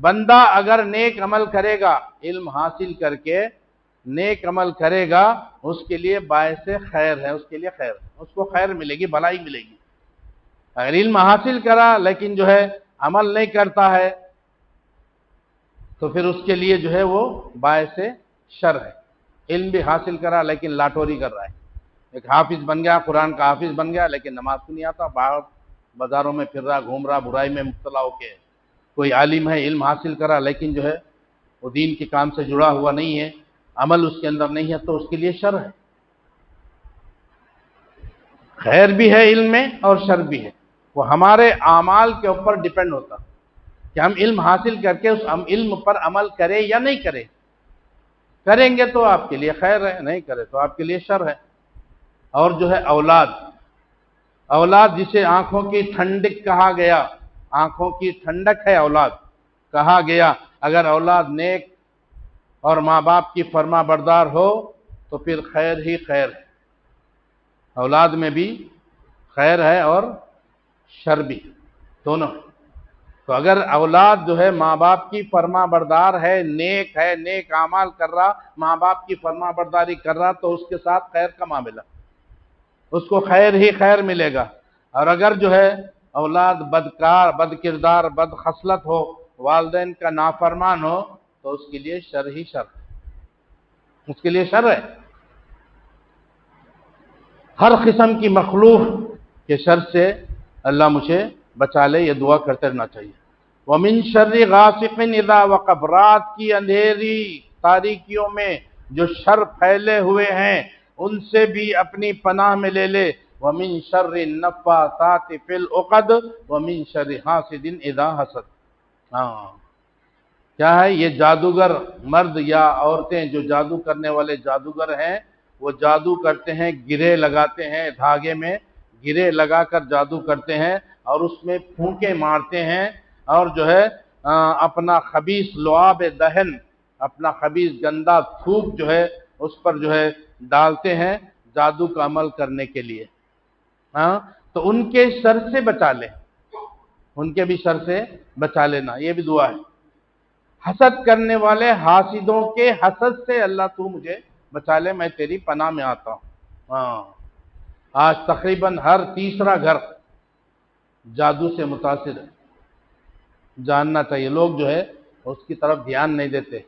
بندہ اگر نیک عمل کرے گا، علم حاصل کر کے نیک عمل کرے گا، اس کے لیے باعث خیر ہے، اس کے لیے خیر ہے، اس کو خیر ملے گی، بھلائی ملے گی۔ اگر علم حاصل کرا لیکن جو ہے عمل نہیں کرتا ہے تو پھر اس کے لیے جو ہے وہ باعث شر ہے۔ علم بھی حاصل کرا لیکن لاٹوری کر رہا ہے، ایک حافظ بن گیا، قرآن کا حافظ بن گیا، لیکن نماز کو نہیں آتا، باہر بازاروں میں پھر رہا، گھوم رہا، برائی میں مبتلا ہو کے۔ کوئی عالم ہے، علم حاصل کرا لیکن جو ہے وہ دین کے کام سے جڑا ہوا نہیں ہے، عمل اس کے اندر نہیں ہے، تو اس کے لیے شر ہے۔ خیر بھی ہے علم میں اور شر بھی ہے، وہ ہمارے اعمال کے اوپر ڈیپینڈ ہوتا کہ ہم علم حاصل کر کے اس علم پر عمل کریں یا نہیں کریں۔ کریں گے تو آپ کے لیے خیر ہے، نہیں کرے تو آپ کے لیے شر ہے۔ اور جو ہے اولاد، اولاد جسے آنکھوں کی ٹھنڈک کہا گیا، آنکھوں کی ٹھنڈک ہے اولاد کہا گیا، اگر اولاد نیک اور ماں باپ کی فرما بردار ہو تو پھر خیر ہی خیر ہے، اولاد میں بھی خیر ہے اور شر بھی، دونوں۔ تو اگر اولاد جو ہے ماں باپ کی فرما بردار ہے، نیک اعمال کر رہا، ماں باپ کی فرما برداری کر رہا، تو اس کے ساتھ خیر کا معاملہ، اس کو خیر ہی خیر ملے گا۔ اور اگر جو ہے اولاد بدکار، بد کردار، بد خصلت ہو، والدین کا نافرمان ہو، تو اس کے لیے شر ہی شر ہے، اس کے لیے شر ہے۔ ہر قسم کی مخلوق کے شر سے اللہ مجھے بچا لے، یہ دعا کرتے رہنا چاہیے۔ وَمِن شَرِّ غَاسِقٍ إِذَا وَقَبَ، رات کی اندھیری تاریکیوں میں جو شر پھیلے ہوئے ہیں ان سے بھی اپنی پناہ میں لے لے۔ وَمِن شَرِّ النَّفَّاثَاتِ فِي الْعُقَدِ وَمِن شَرِّ حَاسِدٍ إِذَا حَسَدَ۔ ہاں، کیا ہے یہ؟ جادوگر مرد یا عورتیں جو جادو کرنے والے جادوگر ہیں، وہ جادو کرتے ہیں، گرے لگاتے ہیں، دھاگے میں گرے لگا کر جادو کرتے ہیں اور اس میں پھونکے مارتے ہیں، اور جو ہے اپنا خبیث لعاب دہن، اپنا خبیث گندا تھوک جو ہے اس پر جو ہے ڈالتے ہیں جادو کا عمل کرنے کے لیے۔ ہاں، تو ان کے شر سے بچا لے۔ ان کے بھی شر سے بچا لینا، یہ بھی دعا ہے۔ حسد کرنے والے حاسدوں کے حسد سے اللہ تو مجھے بچا لے، میں تیری پناہ میں آتا ہوں۔ ہاں، آج تقریباً ہر تیسرا گھر جادو سے متاثر ہے، جاننا چاہیے۔ لوگ جو ہے اس کی طرف دھیان نہیں دیتے۔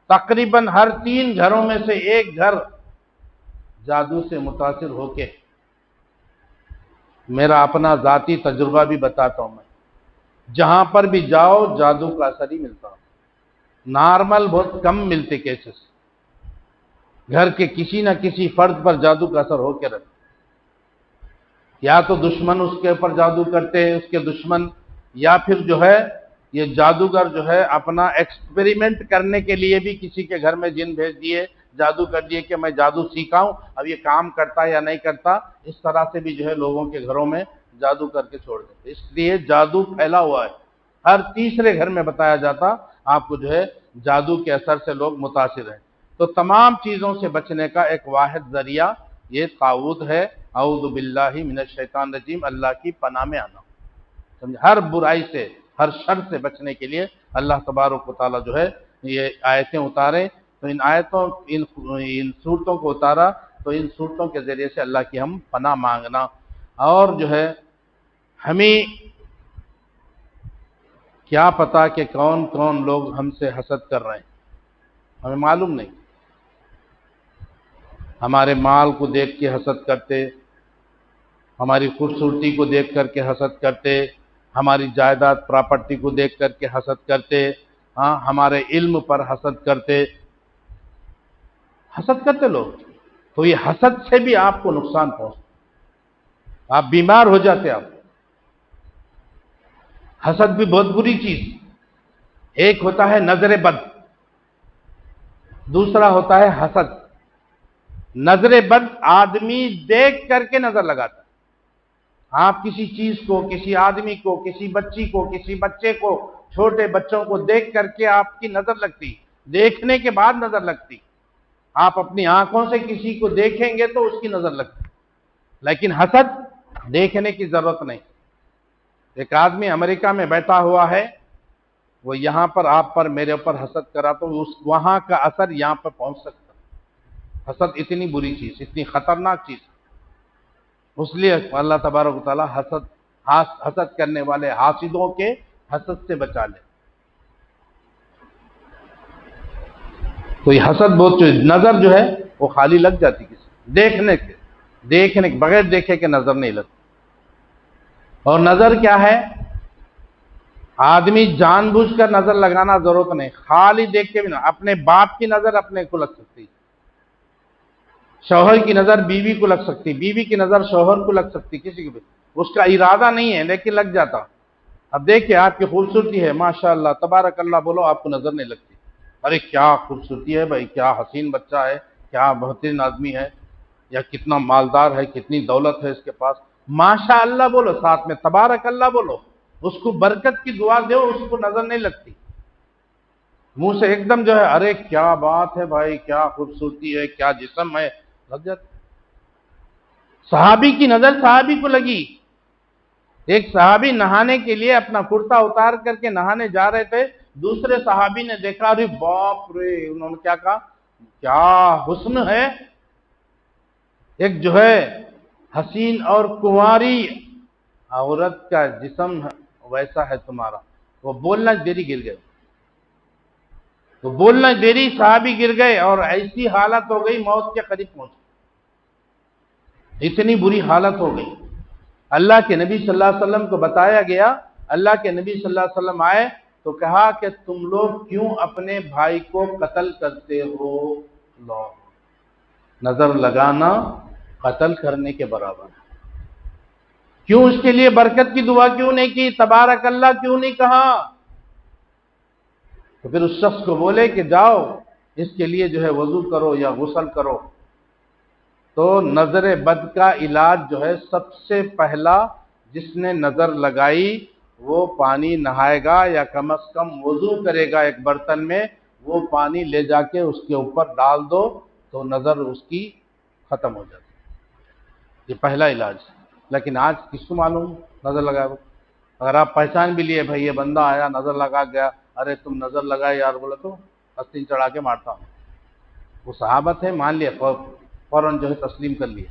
تقریباً ہر 3 گھروں میں سے ایک گھر جادو سے متاثر ہو کے، میرا اپنا ذاتی تجربہ بھی بتاتا ہوں، میں جہاں پر بھی جاؤ جادو کا اثر ہی ملتا ہوں۔ نارمل بہت کم ملتے کیسز، گھر کے کسی نہ کسی فرد پر جادو کا اثر ہو کے رہتا، یا تو دشمن اس کے اوپر جادو کرتے ہیں، اس کے دشمن، یا پھر جو ہے یہ جادوگر جو ہے اپنا ایکسپیریمنٹ کرنے کے لیے بھی کسی کے گھر میں جن بھیج دیے، جادو کر دیے کہ میں جادو سیکھا ہوں، اب یہ کام کرتا یا نہیں کرتا، اس طرح سے بھی جو ہے لوگوں کے گھروں میں جادو کر کے چھوڑ دیتے۔ اس لیے جادو پھیلا ہوا ہے، ہر تیسرے گھر میں بتایا جاتا آپ کو جو ہے جادو کے اثر سے لوگ متاثر ہیں۔ تو تمام چیزوں سے بچنے کا ایک واحد ذریعہ یہ تعوذ ہے، اعوذ باللہ من الشیطان الرجیم، اللہ کی پناہ میں آنا۔ سمجھے؟ ہر برائی سے، ہر شر سے بچنے کے لیے اللہ تبارک و تعالیٰ جو ہے یہ آیتیں اتارے، تو ان آیتوں ان صورتوں کو اتارا، تو ان صورتوں کے ذریعے سے اللہ کی ہم پناہ مانگنا، اور جو ہے ہمیں کیا پتا کہ کون کون لوگ ہم سے حسد کر رہے ہیں، ہمیں معلوم نہیں۔ ہمارے مال کو دیکھ کے حسد کرتے، ہماری خوبصورتی کو دیکھ کر کے حسد کرتے، ہماری جائیداد پراپرٹی کو دیکھ کر کے حسد کرتے، ہاں ہمارے علم پر حسد کرتے، حسد کرتے لوگ۔ تو یہ حسد سے بھی آپ کو نقصان پہنچتا، آپ بیمار ہو جاتے۔ آپ حسد بھی بہت بری چیز، ایک ہوتا ہے نظر بد، دوسرا ہوتا ہے حسد۔ نظر بد آدمی دیکھ کر کے نظر لگاتا ہے، آپ کسی چیز کو، کسی آدمی کو، کسی بچی کو، کسی بچے کو، چھوٹے بچوں کو دیکھ کر کے آپ کی نظر لگتی، دیکھنے کے بعد نظر لگتی۔ آپ اپنی آنکھوں سے کسی کو دیکھیں گے تو اس کی نظر لگتی، لیکن حسد دیکھنے کی ضرورت نہیں۔ ایک آدمی امریکہ میں بیٹھا ہوا ہے، وہ یہاں پر آپ پر، میرے اوپر حسد کرا تو وہاں کا اثر یہاں پر پہنچ سکتا۔ حسد اتنی بری چیز، اتنی خطرناک چیز، اس لیے اللہ تبارک و تعالی حسد کرنے والے حاسدوں کے حسد سے بچا لے۔ تو یہ حسد بہت چیز، نظر جو ہے وہ خالی لگ جاتی کسی دیکھنے کے بغیر دیکھے کہ نظر نہیں لگتی۔ اور نظر کیا ہے؟ آدمی جان بوجھ کر نظر لگانا ضرورت نہیں، خالی دیکھ کے بھی نہ، اپنے باپ کی نظر اپنے کو لگ سکتی، شوہر کی نظر بیوی کو لگ سکتی، بیوی کی نظر شوہر کو لگ سکتی، کسی کو بھی، اس کا ارادہ نہیں ہے لیکن لگ جاتا۔ اب دیکھیں آپ کی خوبصورتی ہے، ماشاءاللہ تبارک اللہ بولو، آپ کو نظر نہیں لگتی، ارے کیا خوبصورتی ہے بھائی، کیا حسین بچہ ہے، کیا بہترین آدمی ہے، یا کتنا مالدار ہے، کتنی دولت ہے اس کے پاس، ماشاءاللہ بولو، ساتھ میں تبارک اللہ بولو، اس کو برکت کی دعا دو، اس کو نظر نہیں لگتی۔ منہ سے ایک دم جو ہے ارے کیا بات ہے بھائی، کیا خوبصورتی ہے، کیا جسم ہے، لگ جاتی۔ صحابی کی نظر صحابی کو لگی، ایک صحابی نہانے کے لیے اپنا کرتا اتار کر کے نہانے جا رہے تھے، دوسرے صحابی نے دیکھا، ارے باپ رے، انہوں نے کیا کہا، کیا حسن ہے، ایک جو ہے حسین اور کنواری عورت کا جسم ویسا ہے تمہارا۔ وہ بولنا دیری گر گئے، وہ بولنا دیری، صحابی گر گئے، اور ایسی حالت ہو گئی موت کے قریب پہنچ، اتنی بری حالت ہو گئی۔ اللہ کے نبی صلی اللہ علیہ وسلم کو بتایا گیا، اللہ کے نبی صلی اللہ علیہ وسلم آئے تو کہا کہ تم لوگ کیوں اپنے بھائی کو قتل کرتے ہو؟ لو، نظر لگانا قتل کرنے کے برابر ہے۔ کیوں اس کے لیے برکت کی دعا کیوں نہیں کی، تبارک اللہ کیوں نہیں کہا؟ تو پھر اس شخص کو بولے کہ جاؤ اس کے لیے جو ہے وضو کرو یا غسل کرو۔ تو نظر بد کا علاج جو ہے، سب سے پہلا جس نے نظر لگائی وہ پانی نہائے گا، یا کم از کم وضو کرے گا ایک برتن میں، وہ پانی لے جا کے اس کے اوپر ڈال دو تو نظر اس کی ختم ہو جاتی۔ یہ پہلا علاج ہے، لیکن آج کس کو معلوم نظر لگائے وہ؟ اگر آپ پہچان بھی لیے بھائی یہ بندہ آیا نظر لگا گیا، ارے تم نظر لگائے یار، بولے تو آستین چڑھا کے مارتا ہوں. وہ صحابہ تھے، مان لیا، فوراً جو ہے تسلیم کر لیا.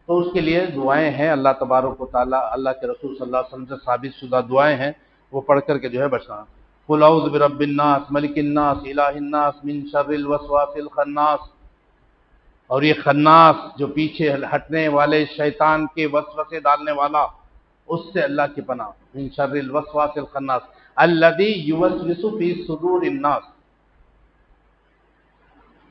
تو اس کے لیے دعائیں ہیں، اللہ تبارک و تعالیٰ، اللہ کے رسول صلی اللہ علیہ وسلم سے ثابت شدہ دعائیں ہیں، وہ پڑھ کر کے جو ہے بچنا. قل اعوذ برب الناس ملک الناس الہ الناس من شر الوسواس الخناس. اور یہ خناس جو پیچھے ہٹنے والے شیطان کے وسوسے ڈالنے والا، اس سے اللہ کی پناہ. من شر الوسواس الخناس الذی یوسوس فی صدور الناس،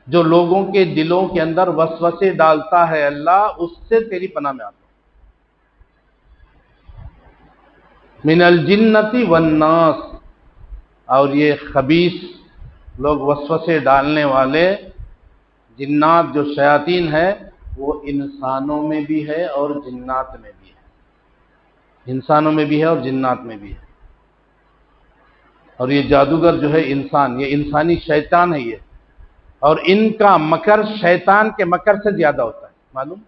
جو لوگوں کے دلوں کے اندر وسوسے ڈالتا ہے، اللہ اس سے تیری پناہ میں آتا ہوں. من الجنتی والناس، اور یہ خبیث لوگ وسوسے ڈالنے والے جنات جو شیاطین ہے، وہ انسانوں میں بھی ہے اور جنات میں بھی ہے. انسانوں میں بھی ہے اور جنات میں بھی ہے. اور یہ جادوگر جو ہے انسان، یہ انسانی شیطان ہے یہ، اور ان کا مکر شیطان کے مکر سے زیادہ ہوتا ہے، معلوم؟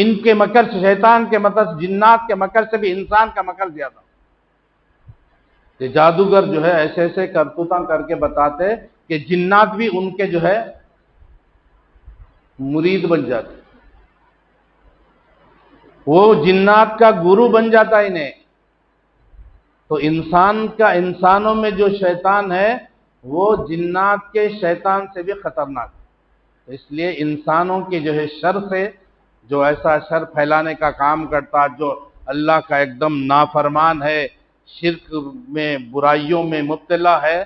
ان کے مکر سے، شیطان کے مکر سے، جنات کے مکر سے بھی انسان کا مکر زیادہ. یہ جادوگر جو ہے ایسے ایسے کرتوتاں کر کے بتاتے کہ جنات بھی ان کے جو ہے مرید بن جاتے، وہ جنات کا گرو بن جاتا انہیں. تو انسان کا، انسانوں میں جو شیطان ہے وہ جنات کے شیطان سے بھی خطرناک. اس لیے انسانوں کے جو ہے شر سے، جو ایسا شر پھیلانے کا کام کرتا، جو اللہ کا ایک دم نافرمان ہے، شرک میں، برائیوں میں مبتلا ہے،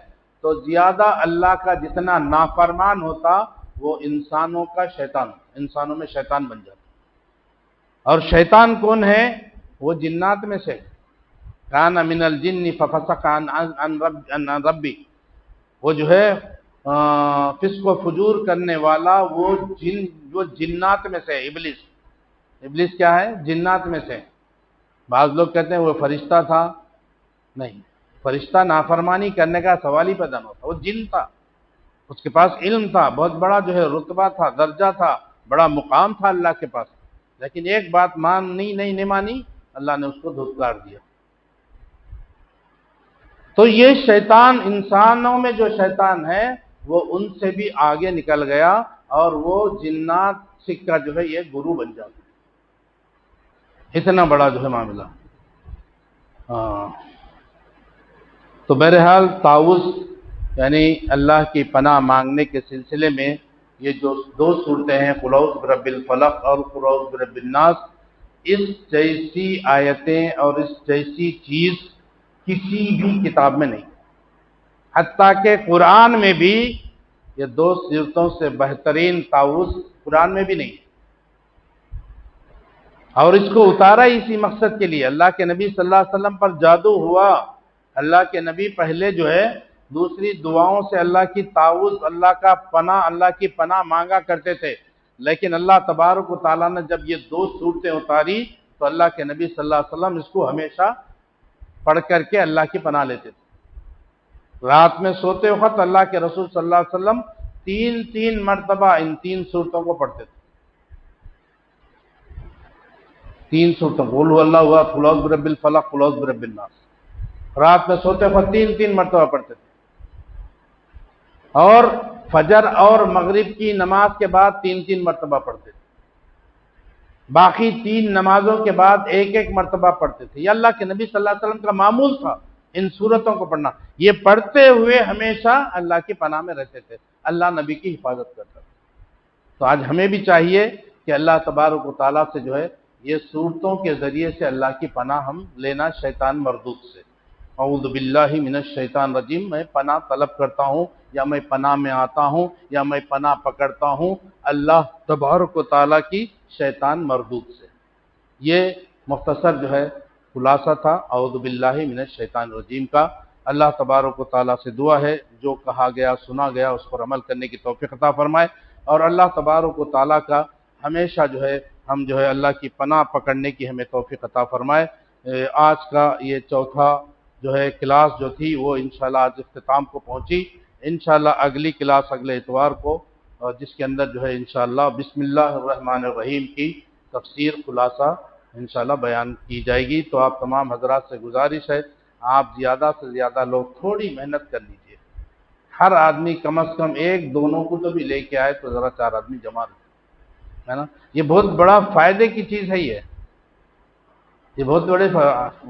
تو زیادہ اللہ کا جتنا نافرمان ہوتا وہ انسانوں کا شیطان، انسانوں میں شیطان بن جاتا. اور شیطان کون ہے؟ وہ جنات میں سے. کان من الجن ففسق عن ربی، وہ جو ہے فسق و فجور کرنے والا، وہ جنات میں سے. ابلیس، ابلیس کیا ہے؟ جنات میں سے. بعض لوگ کہتے ہیں وہ فرشتہ تھا، نہیں، فرشتہ نافرمانی کرنے کا سوال ہی پیدا نہ ہوتا. وہ جن تھا، اس کے پاس علم تھا، بہت بڑا جو ہے رتبہ تھا، درجہ تھا، بڑا مقام تھا اللہ کے پاس، لیکن ایک بات نہیں مانی، اللہ نے اس کو دھتکار دیا. تو یہ شیطان، انسانوں میں جو شیطان ہے وہ ان سے بھی آگے نکل گیا، اور وہ جنات کا جو ہے یہ گرو بن جاتا. اتنا بڑا جو ہے معاملہ. ہاں. تو بہرحال تعوذ یعنی اللہ کی پناہ مانگنے کے سلسلے میں یہ جو دو صورتیں ہیں، قل اعوذ برب الفلق اور قل اعوذ برب الناس، اس جیسی آیتیں اور اس جیسی چیز کسی بھی کتاب میں نہیں. حتیٰ کہ قرآن میں بھی یہ دو صورتوں سے بہترین تعوذ قرآن میں بھی نہیں. اور اس کو اتارا اسی مقصد کے لیے. اللہ کے نبی صلی اللہ علیہ وسلم پر جادو ہوا، اللہ کے نبی پہلے جو ہے دوسری دعاؤں سے اللہ کی تعوذ، اللہ کا پناہ، اللہ کی پناہ مانگا کرتے تھے، لیکن اللہ تبارک و تعالیٰ نے جب یہ دو صورتیں اتاری تو اللہ کے نبی صلی اللہ علیہ وسلم اس کو ہمیشہ پڑھ کر کے اللہ کی پناہ لیتے تھے. رات میں سوتے وقت اللہ کے رسول صلی اللہ علیہ وسلم تین مرتبہ ان تین صورتوں کو پڑھتے تھے. تین صورتوں، قل هو اللہ ہوا، قل اعوذ برب الفلق، قل اعوذ برب الناس، رات میں سوتے وقت تین مرتبہ پڑھتے تھے. اور فجر اور مغرب کی نماز کے بعد تین مرتبہ پڑھتے تھے. باقی تین نمازوں کے بعد ایک مرتبہ پڑھتے تھے. یہ اللہ کے نبی صلی اللہ علیہ وسلم کا معمول تھا ان صورتوں کو پڑھنا. یہ پڑھتے ہوئے ہمیشہ اللہ کی پناہ میں رہتے تھے، اللہ نبی کی حفاظت کرتا تھا. تو آج ہمیں بھی چاہیے کہ اللہ تبارک و تعالیٰ سے جو ہے یہ صورتوں کے ذریعے سے اللہ کی پناہ ہم لینا شیطان مردود سے. اعوذ باللہ من الشیطان الرجیم، میں پناہ طلب کرتا ہوں، یا میں پناہ میں آتا ہوں، یا میں پناہ پکڑتا ہوں اللہ تبارک و تعالیٰ کی شیطان مردود سے. یہ مختصر جو ہے خلاصہ تھا اعوذ باللہ من الشیطان الرجیم کا. اللہ تبارک و تعالیٰ سے دعا ہے جو کہا گیا، سنا گیا، اس پر عمل کرنے کی توفیق عطا فرمائے، اور اللہ تبارک و تعالیٰ کا ہمیشہ جو ہے ہم جو ہے اللہ کی پناہ پکڑنے کی ہمیں توفیق عطا فرمائے. آج کا یہ چوتھا جو ہے کلاس جو تھی وہ انشاءاللہ آج اختتام کو پہنچی. انشاءاللہ اگلی کلاس اگلے اتوار کو، جس کے اندر جو ہے انشاءاللہ بسم اللہ الرحمن الرحیم کی تفسیر خلاصہ انشاءاللہ بیان کی جائے گی۔ تو آپ تمام حضرات سے گزارش ہے، آپ زیادہ سے زیادہ لوگ تھوڑی محنت کر لیجئے، ہر آدمی کم از کم ایک دونوں کو تو بھی لے کے آئے تو ذرا 4 آدمی جمع رہے، ہے نا؟ یہ بہت بڑا فائدے کی چیز ہے، یہ بہت بڑے